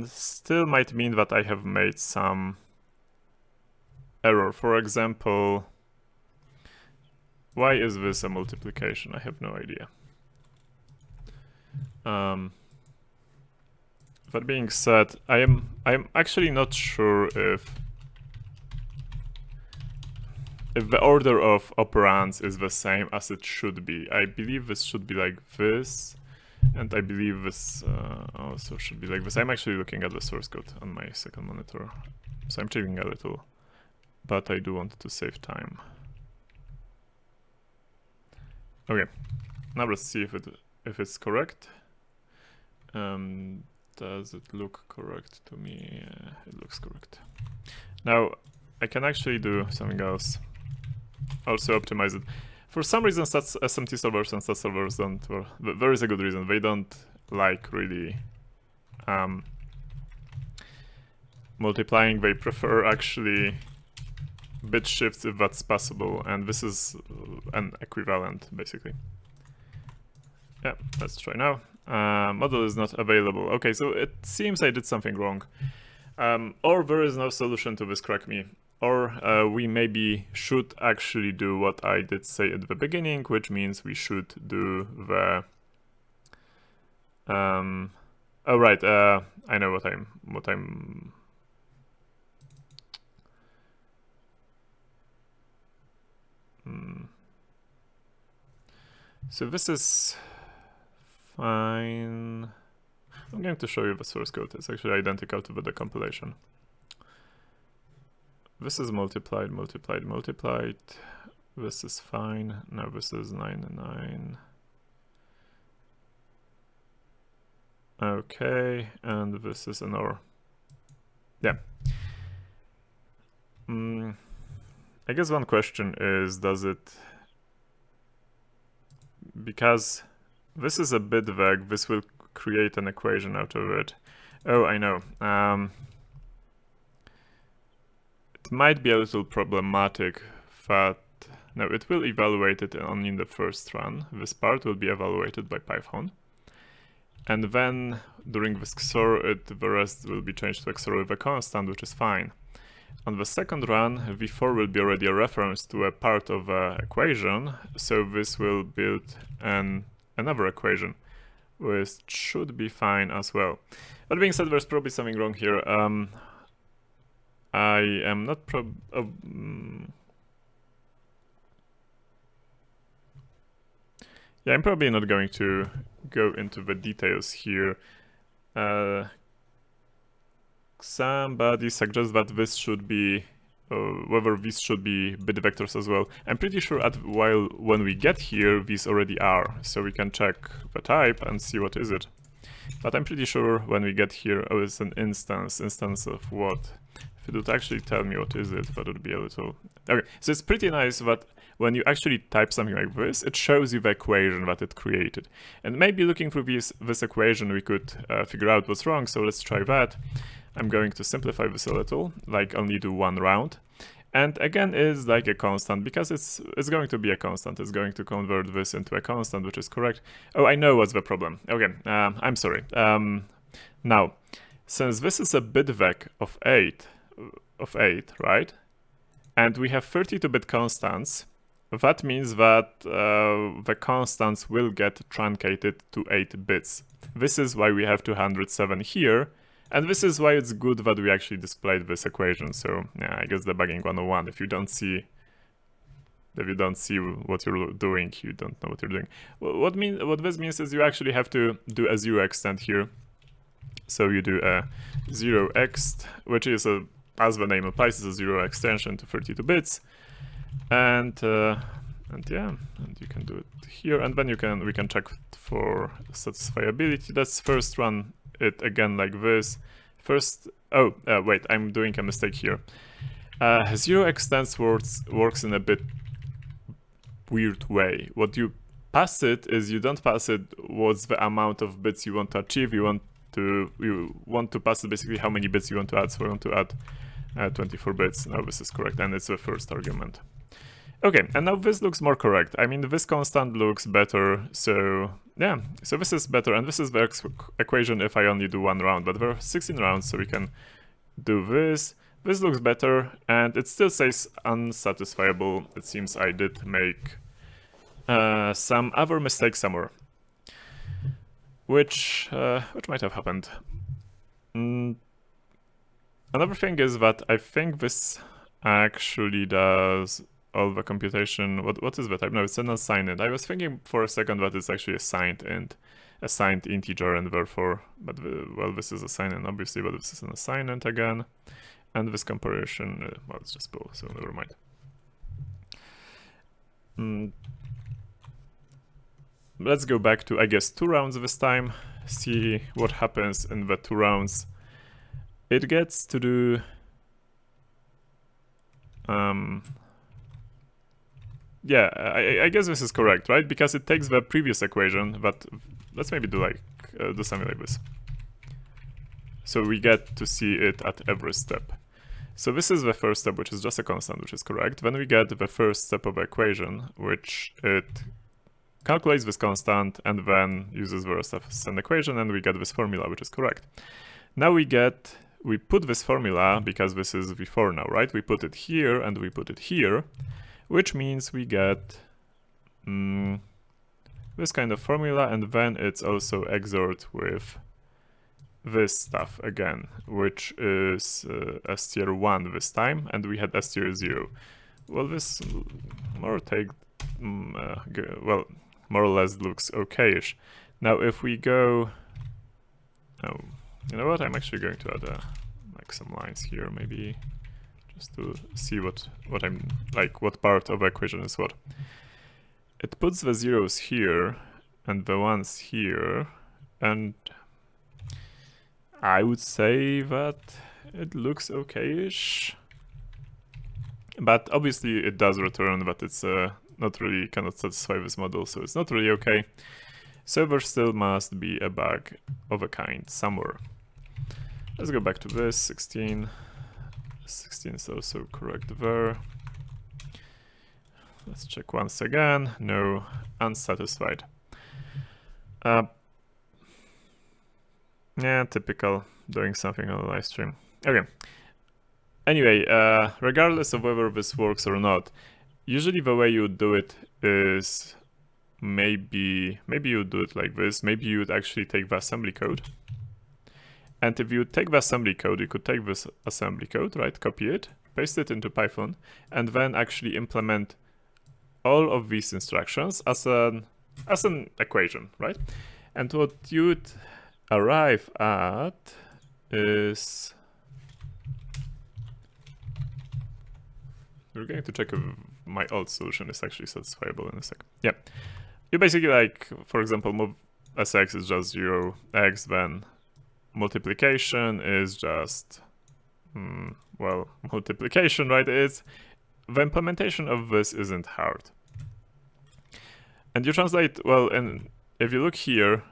still might mean that I have made some error. For example, why is this a multiplication? I have no idea. That being said, I'm actually not sure if the order of operands is the same as it should be. I believe this should be like this, and I believe this also should be like this. I'm actually looking at the source code on my second monitor, so I'm checking a little, but I do want to save time. Okay, now let's see if it's correct. Does it look correct to me? It looks correct. Now I can actually do something else. Also optimize it. For some reason, SMT solvers and stat solvers don't. Well, there is a good reason. They don't like really multiplying. They prefer actually bit shifts if that's possible, and this is an equivalent basically. Yeah, let's try now. Model is not available. Okay, so it seems I did something wrong. Or there is no solution to this, correct me. Or we maybe should actually do what I did say at the beginning, which means we should do the... oh right, I know what I'm... So this is fine. I'm going to show you the source code. It's actually identical to the compilation. This is multiplied. This is fine. Now this is 9. Okay, and this is an OR. Yeah. I guess one question is, does it... Because this is a bit vague, this will create an equation out of it. Oh, I know. It might be a little problematic, but no, it will evaluate it only in the first run. This part will be evaluated by Python. And then during this XOR, the rest will be changed to XOR with a constant, which is fine. On the second run, v4 will be already a reference to a part of an equation, so this will build another equation, which should be fine as well. That being said, there's probably something wrong here. I am not yeah, I'm probably not going to go into the details here. Somebody suggests that this should be, whether these should be bit vectors as well. I'm pretty sure when we get here, these already are. So we can check the type and see what is it. But I'm pretty sure when we get here, oh, it's an instance of what? If it would actually tell me what is it, that would be a little... Okay, so it's pretty nice that when you actually type something like this, it shows you the equation that it created. And maybe looking through this equation, we could figure out what's wrong, so let's try that. I'm going to simplify this a little, like only do one round. And again, is like a constant, because it's going to be a constant. It's going to convert this into a constant, which is correct. Oh, I know what's the problem. Okay, I'm sorry. Now, since this is a bit vec of 8, right? And we have 32-bit constants, that means that the constants will get truncated to 8 bits. This is why we have 207 here. And this is why it's good that we actually displayed this equation. So yeah, I guess debugging 101. If you don't see what you're doing, you don't know what you're doing. What this means is you actually have to do a 0x here. So you do a 0x, which is as the name implies, is a 0 extension to 32 bits. And yeah, and you can do it here, and then we can check for satisfiability. Let's first run it again like this. First, wait, I'm doing a mistake here. 0x works in a bit weird way. What you pass it is, you don't pass it what's the amount of bits you want to achieve. You want to pass it basically how many bits you want to add. So I want to add 24 bits. Now this is correct, and it's the first argument. Okay, and now this looks more correct. I mean, this constant looks better, so yeah. So this is better, and this is the equation if I only do one round, but there are 16 rounds, so we can do this. This looks better, and it still says unsatisfiable. It seems I did make some other mistake somewhere, which might have happened. Another thing is that I think this actually does all the computation. What is the type? No, it's an assigned. I was thinking for a second that it's actually assigned integer, and therefore, but well, this is assigned obviously, but this is an assigned again, and this comparison, well, it's just bool, so never mind. Let's go back to, I guess, 2 rounds this time. See what happens in the 2 rounds. It gets to do yeah, I guess this is correct, right? Because it takes the previous equation, but let's maybe do do something like this. So we get to see it at every step. So this is the first step, which is just a constant, which is correct. Then we get the first step of the equation, which it calculates this constant and then uses the rest as an equation, and we get this formula, which is correct. Now we get we put this formula, because this is V4 now, right? We put it here and we put it here, which means we get this kind of formula, and then it's also XORed with this stuff again, which is STR1 this time, and we had STR0. Well, this more or less looks okay-ish. Now, if we go, oh, you know what? I'm actually going to add like some lines here, maybe, just to see what I'm like, what part of the equation is what. It puts the zeros here and the ones here, and I would say that it looks okay-ish. But obviously it does return that it's not really cannot satisfy this model, so it's not really okay. So there still must be a bug of a kind somewhere. Let's go back to this, 16. 16 is also correct there. Let's check once again. No, unsatisfied. Yeah, typical, doing something on a live stream. Okay. Anyway, regardless of whether this works or not, usually the way you would do it is maybe you do it like this. Maybe you would actually take the assembly code. And if you take the assembly code, you could take this assembly code, right? Copy it, paste it into Python, and then actually implement all of these instructions as an equation, right? And what you'd arrive at is, we're going to check if my old solution is actually satisfiable in a sec. Yeah, you basically, like, for example, move sx is just 0x, then multiplication is just well, multiplication, right? It's the implementation of this isn't hard, and you translate, well, and if you look here,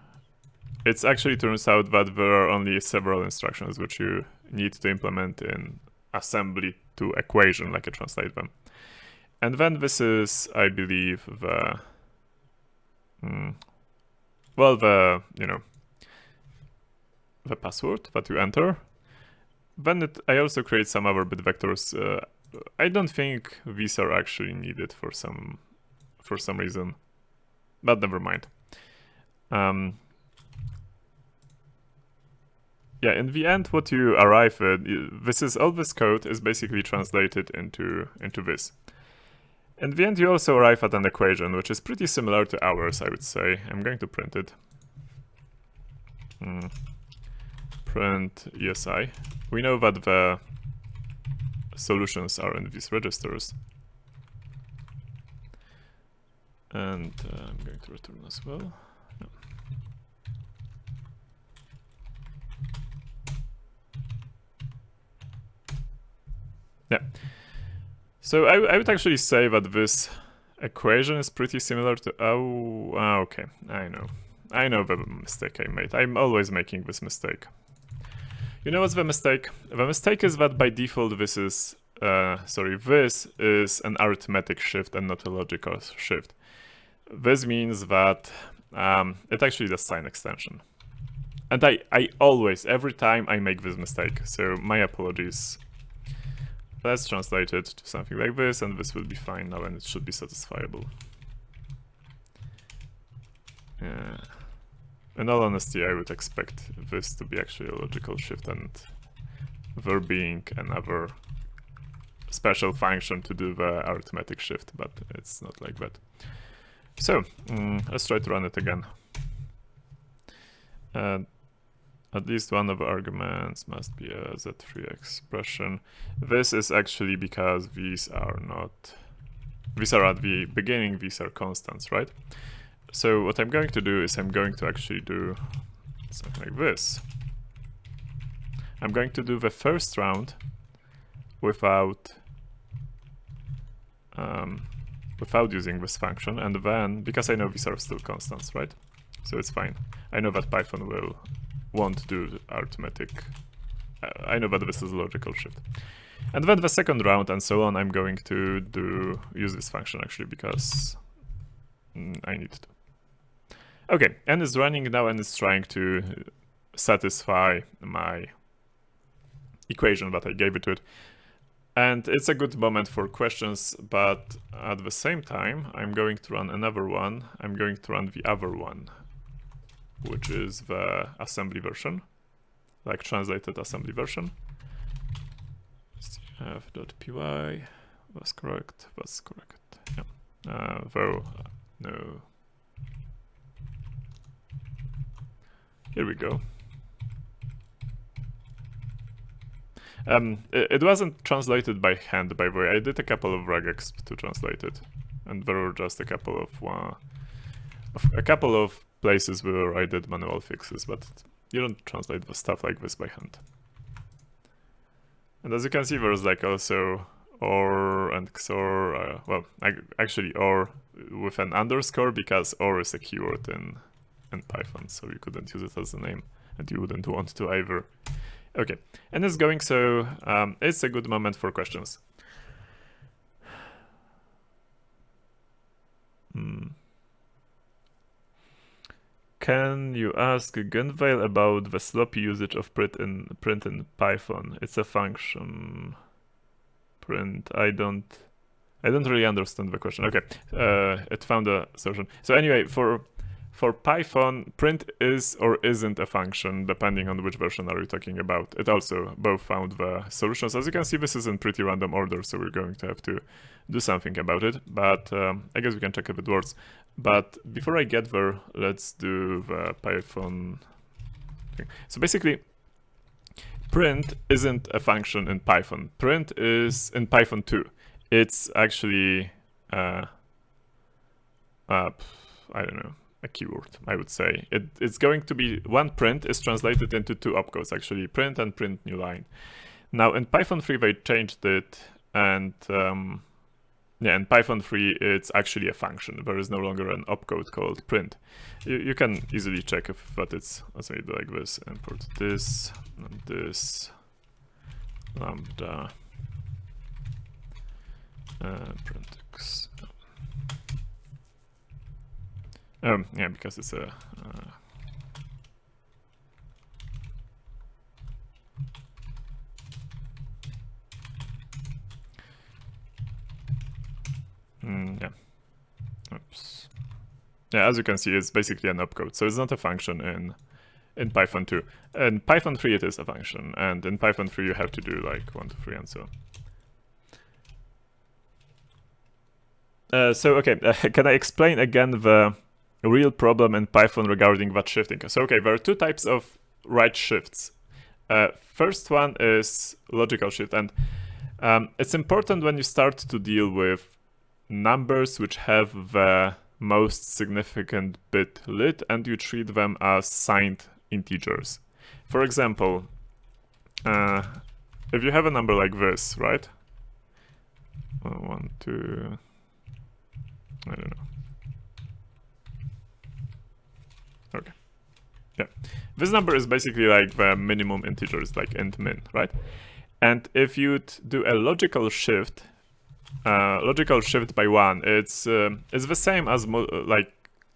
it actually turns out that there are only several instructions which you need to implement in assembly to equation, like I translate them. And then this is, I believe, the well, the, you know, the password that you enter. Then I also create some other bit vectors. I don't think these are actually needed for some reason, but never mind. Yeah, in the end, what you arrive at, all this code is basically translated into this. In the end, you also arrive at an equation, which is pretty similar to ours, I would say. I'm going to print it. Print ESI. We know that the solutions are in these registers. And I'm going to return as well. No. Yeah. So I would actually say that this equation is pretty similar to, okay, I know the mistake I made. I'm always making this mistake. You know what's the mistake? The mistake is that by default this is, this is an arithmetic shift and not a logical shift. This means that it actually is a sign extension. And I always, every time I make this mistake, so my apologies. Let's translate it to something like this, and this will be fine now, and it should be satisfiable. In all honesty, I would expect this to be actually a logical shift, and there being another special function to do the arithmetic shift, but it's not like that. So, let's try to run it again. At least one of the arguments must be a Z3 expression. This is actually because these are at the beginning, these are constants, right? So what I'm going to do is I'm going to actually do something like this. I'm going to do the first round without using this function, and then, because I know these are still constants, right? So it's fine. I know that Python won't do arithmetic. I know that this is a logical shift. And then the second round and so on, I'm going to use this function actually, because I need to. Okay, and it's running now, and it's trying to satisfy my equation that I gave it to it. And it's a good moment for questions, but at the same time, I'm going to run another one. I'm going to run the other one, which is the assembly version, like translated assembly version. F.py was correct, yeah. Though, no. Here we go. It wasn't translated by hand, by the way. I did a couple of regex to translate it, and there were just a couple of places where I did manual fixes, but you don't translate the stuff like this by hand. And as you can see, there's like also OR and XOR. Well, actually OR with an underscore, because OR is a keyword in Python, so you couldn't use it as a name, and you wouldn't want to either. Okay, and it's going, so it's a good moment for questions. Can you ask Gunveil about the sloppy usage of print in Python? It's a function. Print. I don't really understand the question. Okay, it found a solution. So anyway, for Python, print is or isn't a function, depending on which version are you talking about. It also both found the solutions. As you can see, this is in pretty random order, so we're going to have to do something about it. But I guess we can check if it works. But before I get there, let's do the Python thing. So basically, print isn't a function in Python. Print is in Python too. It's actually, I don't know, a keyword, I would say. It's going to be, one print is translated into two opcodes, actually, print and print new line. Now in Python 3 they changed it, and yeah, in Python 3 it's actually a function. There is no longer an opcode called print. You can easily check if that it's, so you do like this, import this and this lambda print x. Yeah, because it's a yeah. Oops. Yeah, as you can see, it's basically an opcode, so it's not a function in Python 2. In Python 3 it is a function, and in Python 3 you have to do like 1, 2, 3 and so on. So okay, can I explain again the real problem in Python regarding that shifting? So okay, there are two types of right shifts. First one is logical shift, and it's important when you start to deal with numbers which have the most significant bit lit, and you treat them as signed integers. For example, if you have a number like this, right? 1, 2, I don't know. Okay. Yeah. This number is basically like the minimum integers, like int min, right? And if you'd do a logical shift by 1, it's the same as like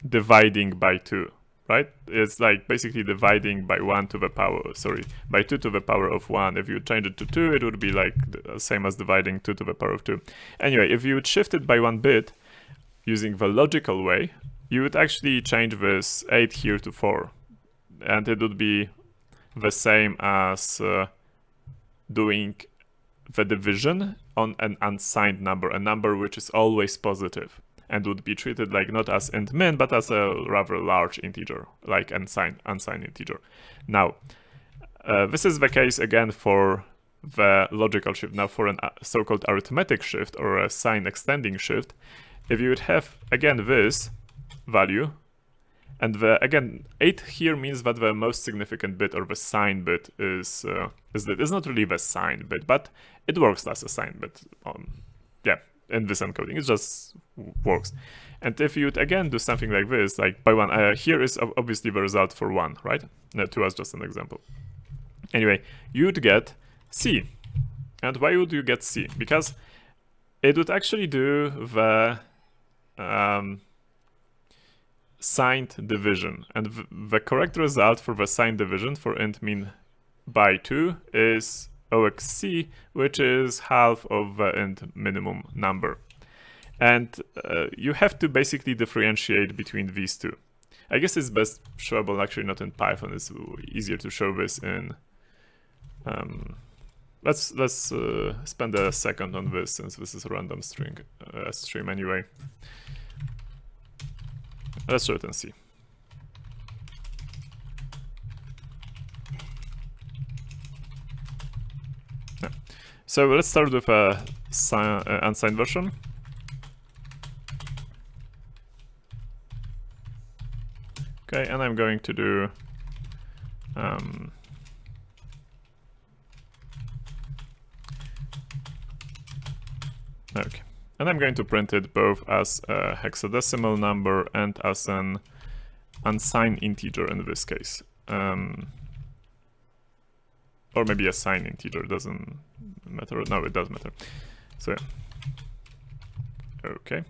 dividing by 2, right? It's like basically dividing by 1 to the power, by 2 to the power of 1. If you change it to 2, it would be like the same as dividing 2 to the power of 2. Anyway, if you would shift it by 1 bit using the logical way, you would actually change this 8 here to 4, and it would be the same as doing the division on an unsigned number, a number which is always positive, and would be treated like not as int min, but as a rather large integer, like unsigned integer. Now, this is the case again for the logical shift. Now, for a so-called arithmetic shift or a sign extending shift, if you would have again this value, and again 8 here means that the most significant bit, or the sign bit, is not really the signed bit, but it works as a sign bit. Yeah, in this encoding, it just works. And if you'd again do something like this, like by 1, here is obviously the result for 1, right? 2 as just an example. Anyway, you'd get C. And why would you get C? Because it would actually do the signed division, and the correct result for the signed division for int min by 2 is OXC, which is half of the int minimum number. And you have to basically differentiate between these two. I guess it's best showable actually not in Python. It's easier to show this in. Let's spend a second on this, since this is a random string stream anyway. Let's show it and see. Yeah. So let's start with a unsigned version. Okay, and I'm going to do okay, and I'm going to print it both as a hexadecimal number and as an unsigned integer in this case, or maybe a signed integer, doesn't matter. No, it does matter. So yeah. Okay.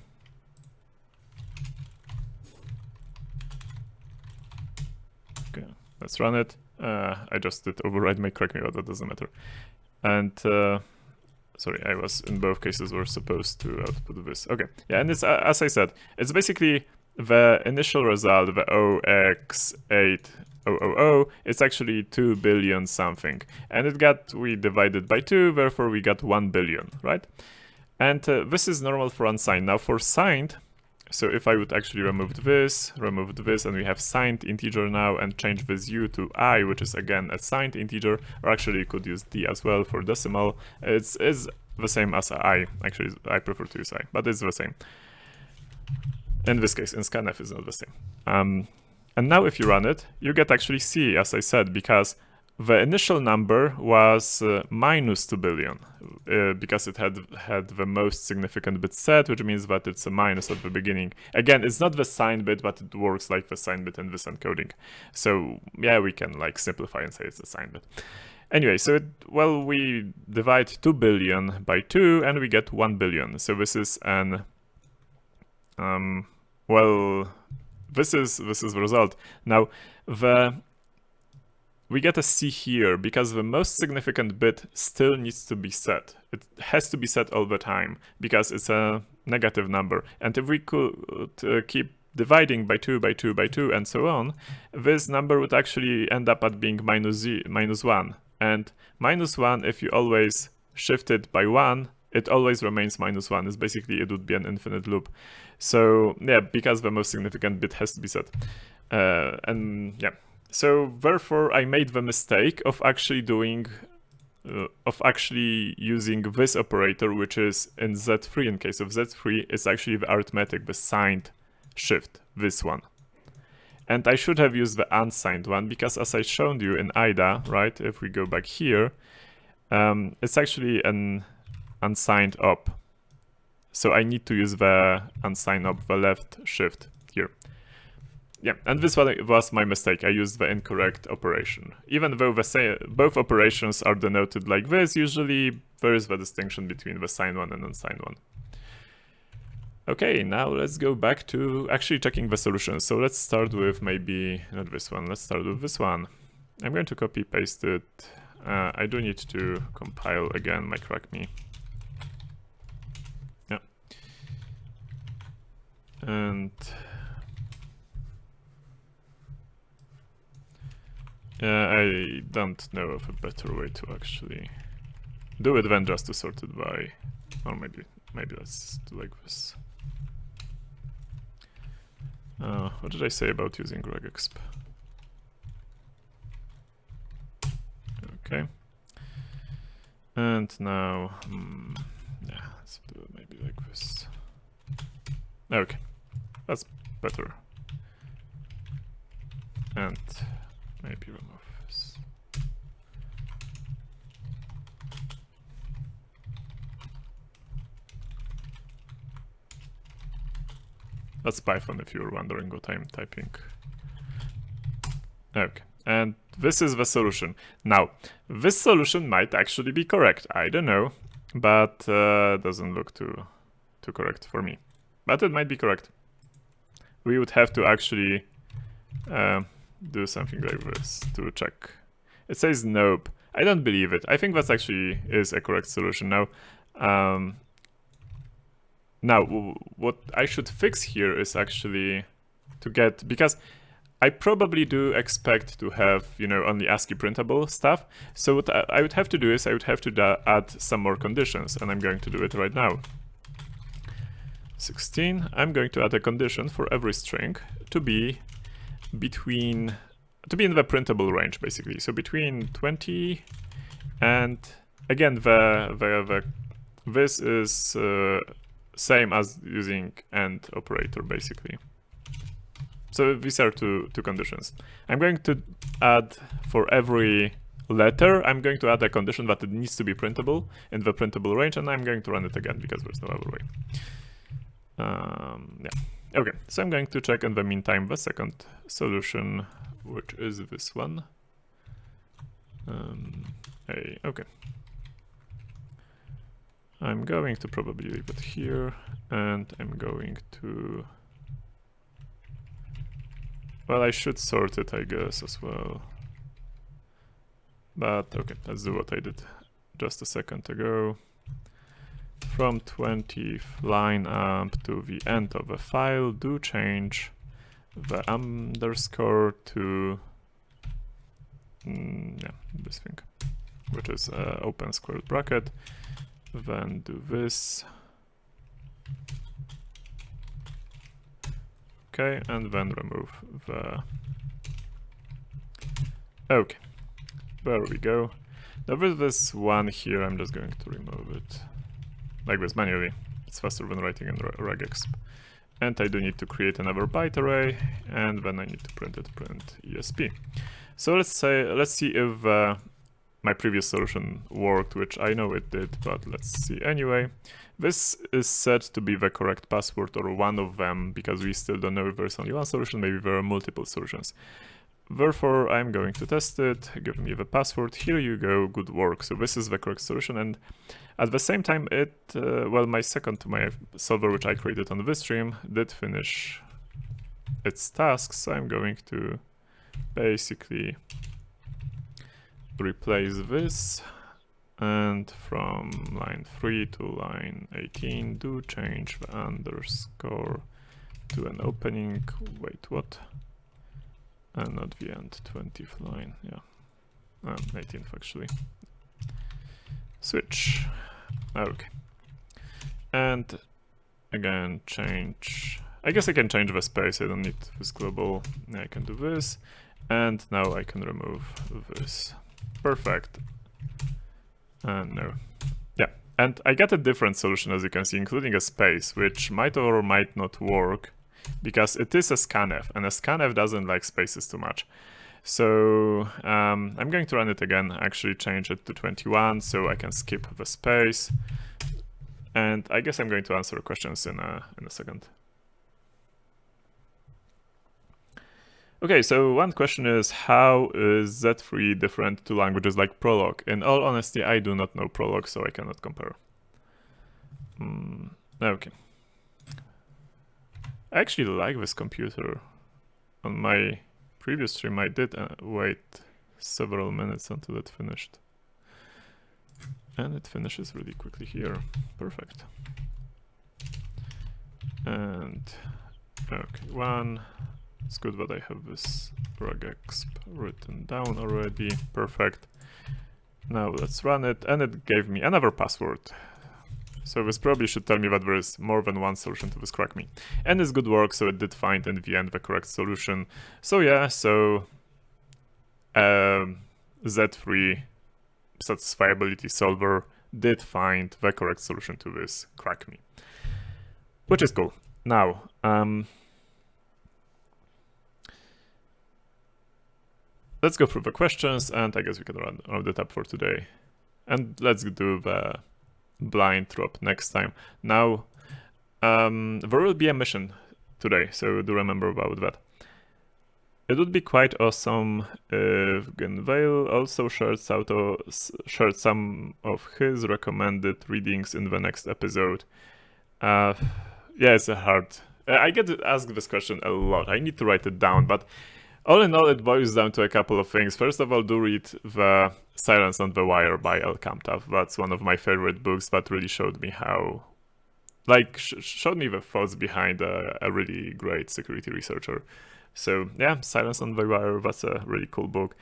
Okay, let's run it. I just did override my KrzaQ, but that doesn't matter. And sorry, I was in both cases were supposed to output this. Okay, yeah, and it's as I said, it's basically the initial result, the 0x8000. It's actually 2 billion something, and we divided by 2, therefore we got 1 billion, right? And this is normal for unsigned. Now for signed, so if I would actually remove this, and we have signed integer now, and change this u to I, which is again a signed integer, or actually you could use d as well for decimal. It's the same as I. Actually, I prefer to use I, but it's the same. In this case, in scanf is not the same. And now if you run it, you get actually C, as I said, because the initial number was minus 2 billion, because it had the most significant bit set, which means that it's a minus at the beginning. Again, it's not the signed bit, but it works like the signed bit in this encoding. So yeah, we can like simplify and say it's a signed bit. Anyway, so we divide 2 billion by 2, and we get 1 billion. So this is an this is the result. Now we get a C here because the most significant bit still needs to be set. It has to be set all the time because it's a negative number. And if we could keep dividing by 2, by 2, by 2, and so on, this number would actually end up at being minus 1. And minus 1, if you always shift it by 1, it always remains minus 1. It's basically, it would be an infinite loop. So yeah, because the most significant bit has to be set. And yeah. So therefore, I made the mistake of actually using this operator, which is in Z3. In case of Z3, it's actually the arithmetic, the signed shift, this one. And I should have used the unsigned one, because as I showed you in IDA, right, if we go back here, it's actually an unsigned op. So I need to use the unsigned op, the left shift here. Yeah, and this was my mistake. I used the incorrect operation. Even though both operations are denoted like this, usually there is the distinction between the signed one and unsigned one. Okay, now let's go back to actually checking the solution. So let's start with maybe not this one. Let's start with this one. I'm going to copy paste it. I do need to compile again my KrzaQ. Yeah, and I don't know of a better way to actually do it than just to sort it by, or maybe let's do like this. What did I say about using regexp? Okay. And now, yeah, let's do it maybe like this. Okay, that's better. And maybe remove this. That's Python if you're wondering what I'm typing. Okay, and this is the solution. Now, this solution might actually be correct. I don't know, but doesn't look too correct for me. But it might be correct. We would have to actually do something like this to check. It says nope. I don't believe it. I think that actually is a correct solution. Now, what I should fix here is actually to get, because I probably do expect to have, you know, only ASCII printable stuff. So what I would have to do is I would have to add some more conditions, and I'm going to do it right now. 16, I'm going to add a condition for every string to be in the printable range, basically. So between 20 and, again, this is same as using AND operator, basically. So these are two conditions. I'm going to add for every letter, I'm going to add a condition that it needs to be printable in the printable range, and I'm going to run it again because there's no other way. Yeah. Okay, so I'm going to check in the meantime the second solution, which is this one. Okay. I'm going to probably leave it here, and I'm going to... Well, I should sort it, I guess, as well. But okay, let's do what I did just a second ago. From 20th line up to the end of the file, do change the underscore to this thing, which is open square bracket. Then do this. Okay, and then remove the... Okay, there we go. Now with this one here, I'm just going to remove it like this manually. It's faster than writing in regexp. And I do need to create another byte array, and then I need to print ESP. So let's see if my previous solution worked, which I know it did, but let's see anyway. This is set to be the correct password, or one of them, because we still don't know if there's only one solution, maybe there are multiple solutions. Therefore, I'm going to test it, give me the password, here you go, good work. So this is the correct solution, and at the same time well, my solver, which I created on Livestream, did finish its tasks, so I'm going to basically replace this, and from line 3 to line 18, do change the underscore to an opening, wait, what? And not the end, 20th line, yeah, 18th actually. Switch, okay. And again, change, I guess I can change the space, I don't need this global, I can do this, and now I can remove this. Perfect. And no. Yeah, and I got a different solution, as you can see, including a space, which might or might not work, because it is a scanf, and a scanf doesn't like spaces too much. So I'm going to run it again, actually change it to 21, so I can skip the space. And I guess I'm going to answer questions in a second. Okay, so one question is, how is Z3 different to languages like Prolog? In all honesty, I do not know Prolog, so I cannot compare. Okay. I actually like this computer. On my previous stream, I did wait several minutes until it finished. And it finishes really quickly here. Perfect. And, okay, one. It's good that I have this regexp written down already. Perfect. Now let's run it, and it gave me another password. So this probably should tell me that there is more than one solution to this KrzaQ. And it's good work, so it did find in the end the correct solution. So yeah, so Z3 satisfiability solver did find the correct solution to this KrzaQ, which is cool. Now, let's go through the questions, and I guess we can round it up for today. And let's do the blind drop next time. Now, there will be a mission today, so do remember about that. It would be quite awesome if Genvale also shared some of his recommended readings in the next episode. Yeah, it's a hard... I get asked this question a lot. I need to write it down, but All in all, it boils down to a couple of things. First of all, do read The Silence on the Wire by El Kamtav. That's one of my favorite books that really showed me how, like, showed me the thoughts behind a really great security researcher. So yeah, Silence on the Wire, that's a really cool book.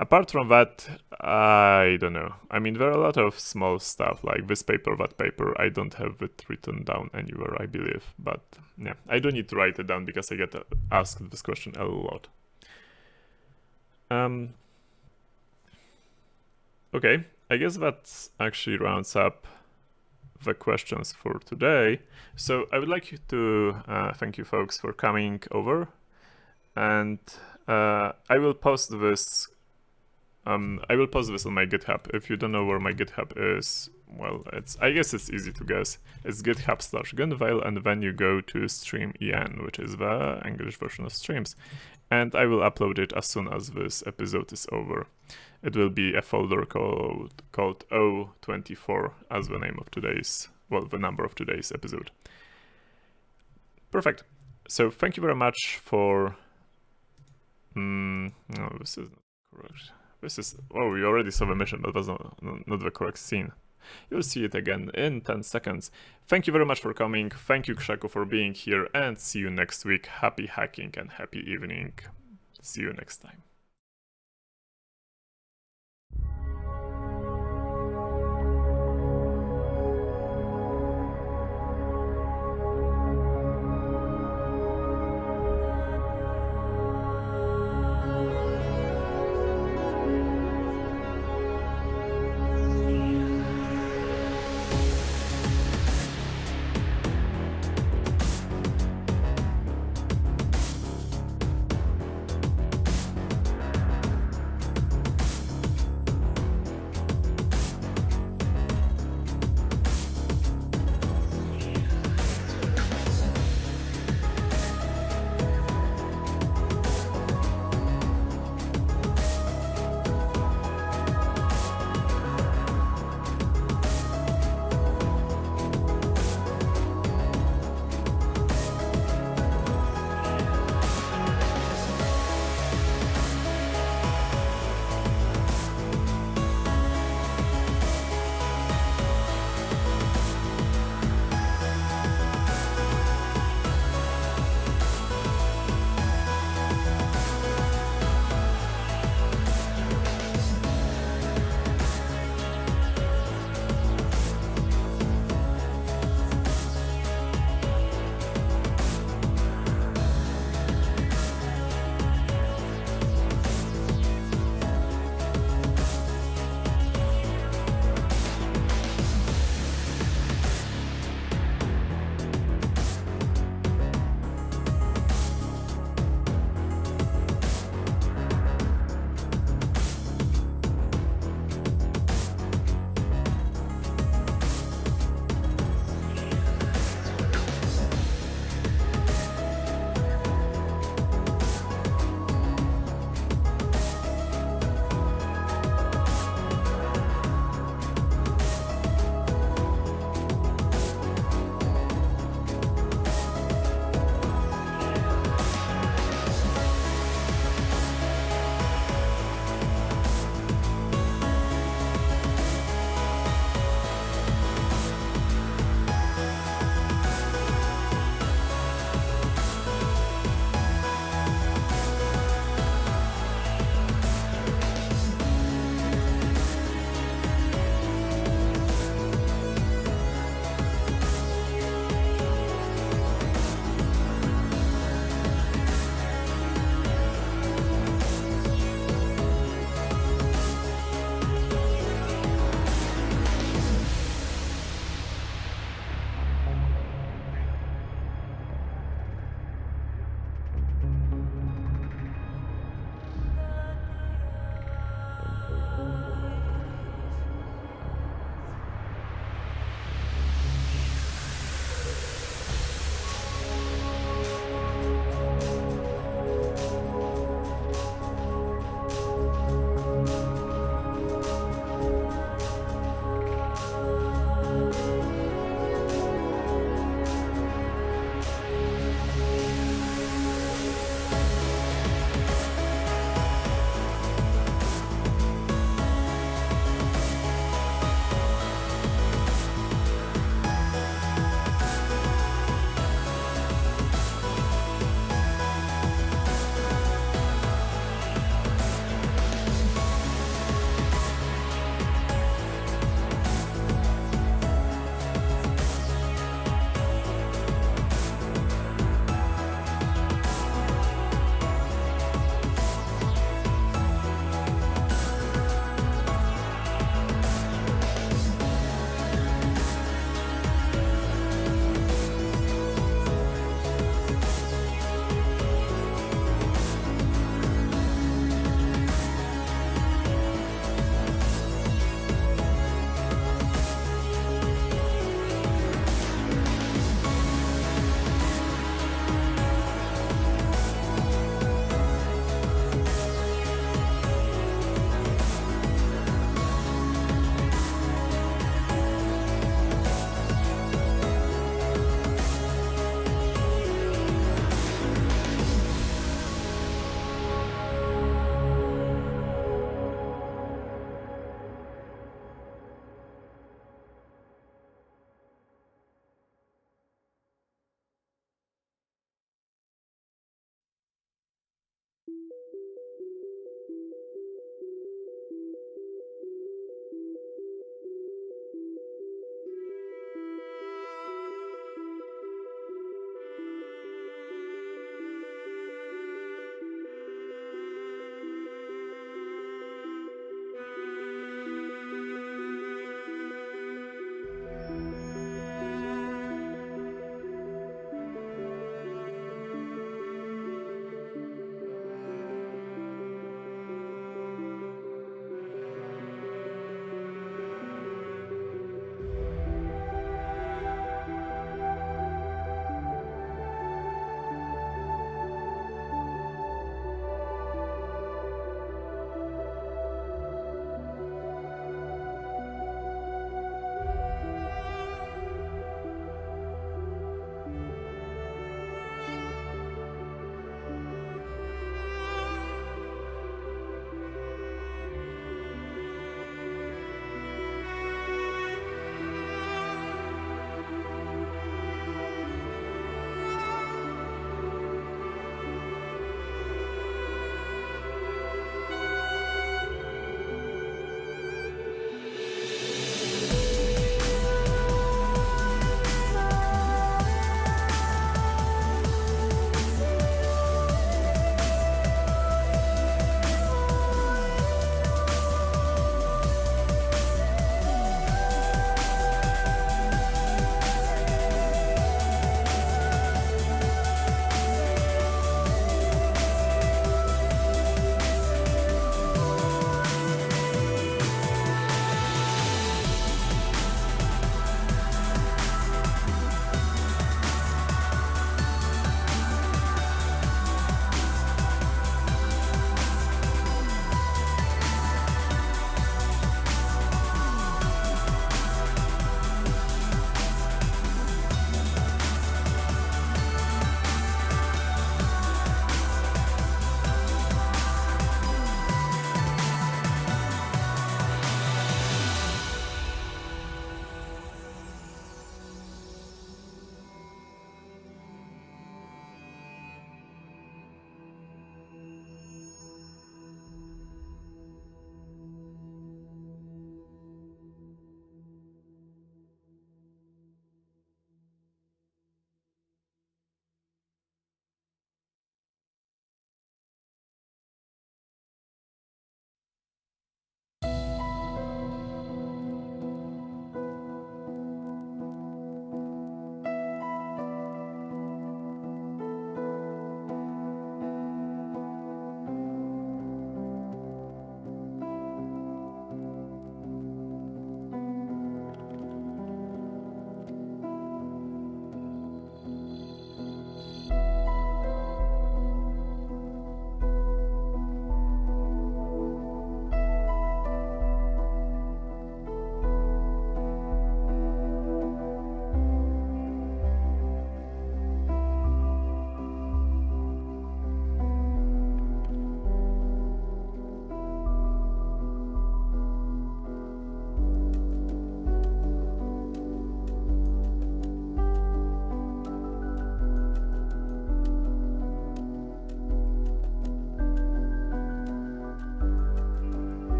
Apart from that, I don't know. I mean, there are a lot of small stuff like this paper, that paper. I don't have it written down anywhere, I believe. But yeah, I do need to write it down because I get asked this question a lot. Okay, I guess that actually rounds up the questions for today. So I would like you to thank you folks for coming over. And I will post this on my GitHub. If you don't know where my GitHub is, well, I guess it's easy to guess. It's github/gunvale, and then you go to stream.en, which is the English version of streams. And I will upload it as soon as this episode is over. It will be a folder called O24 as the name of the number of today's episode. Perfect. So thank you very much for... no, this is not correct. We already saw the mission, but that's not the correct scene. You'll see it again in 10 seconds. Thank you very much for coming. Thank you, KrzaQ, for being here, and see you next week. Happy hacking and happy evening. See you next time.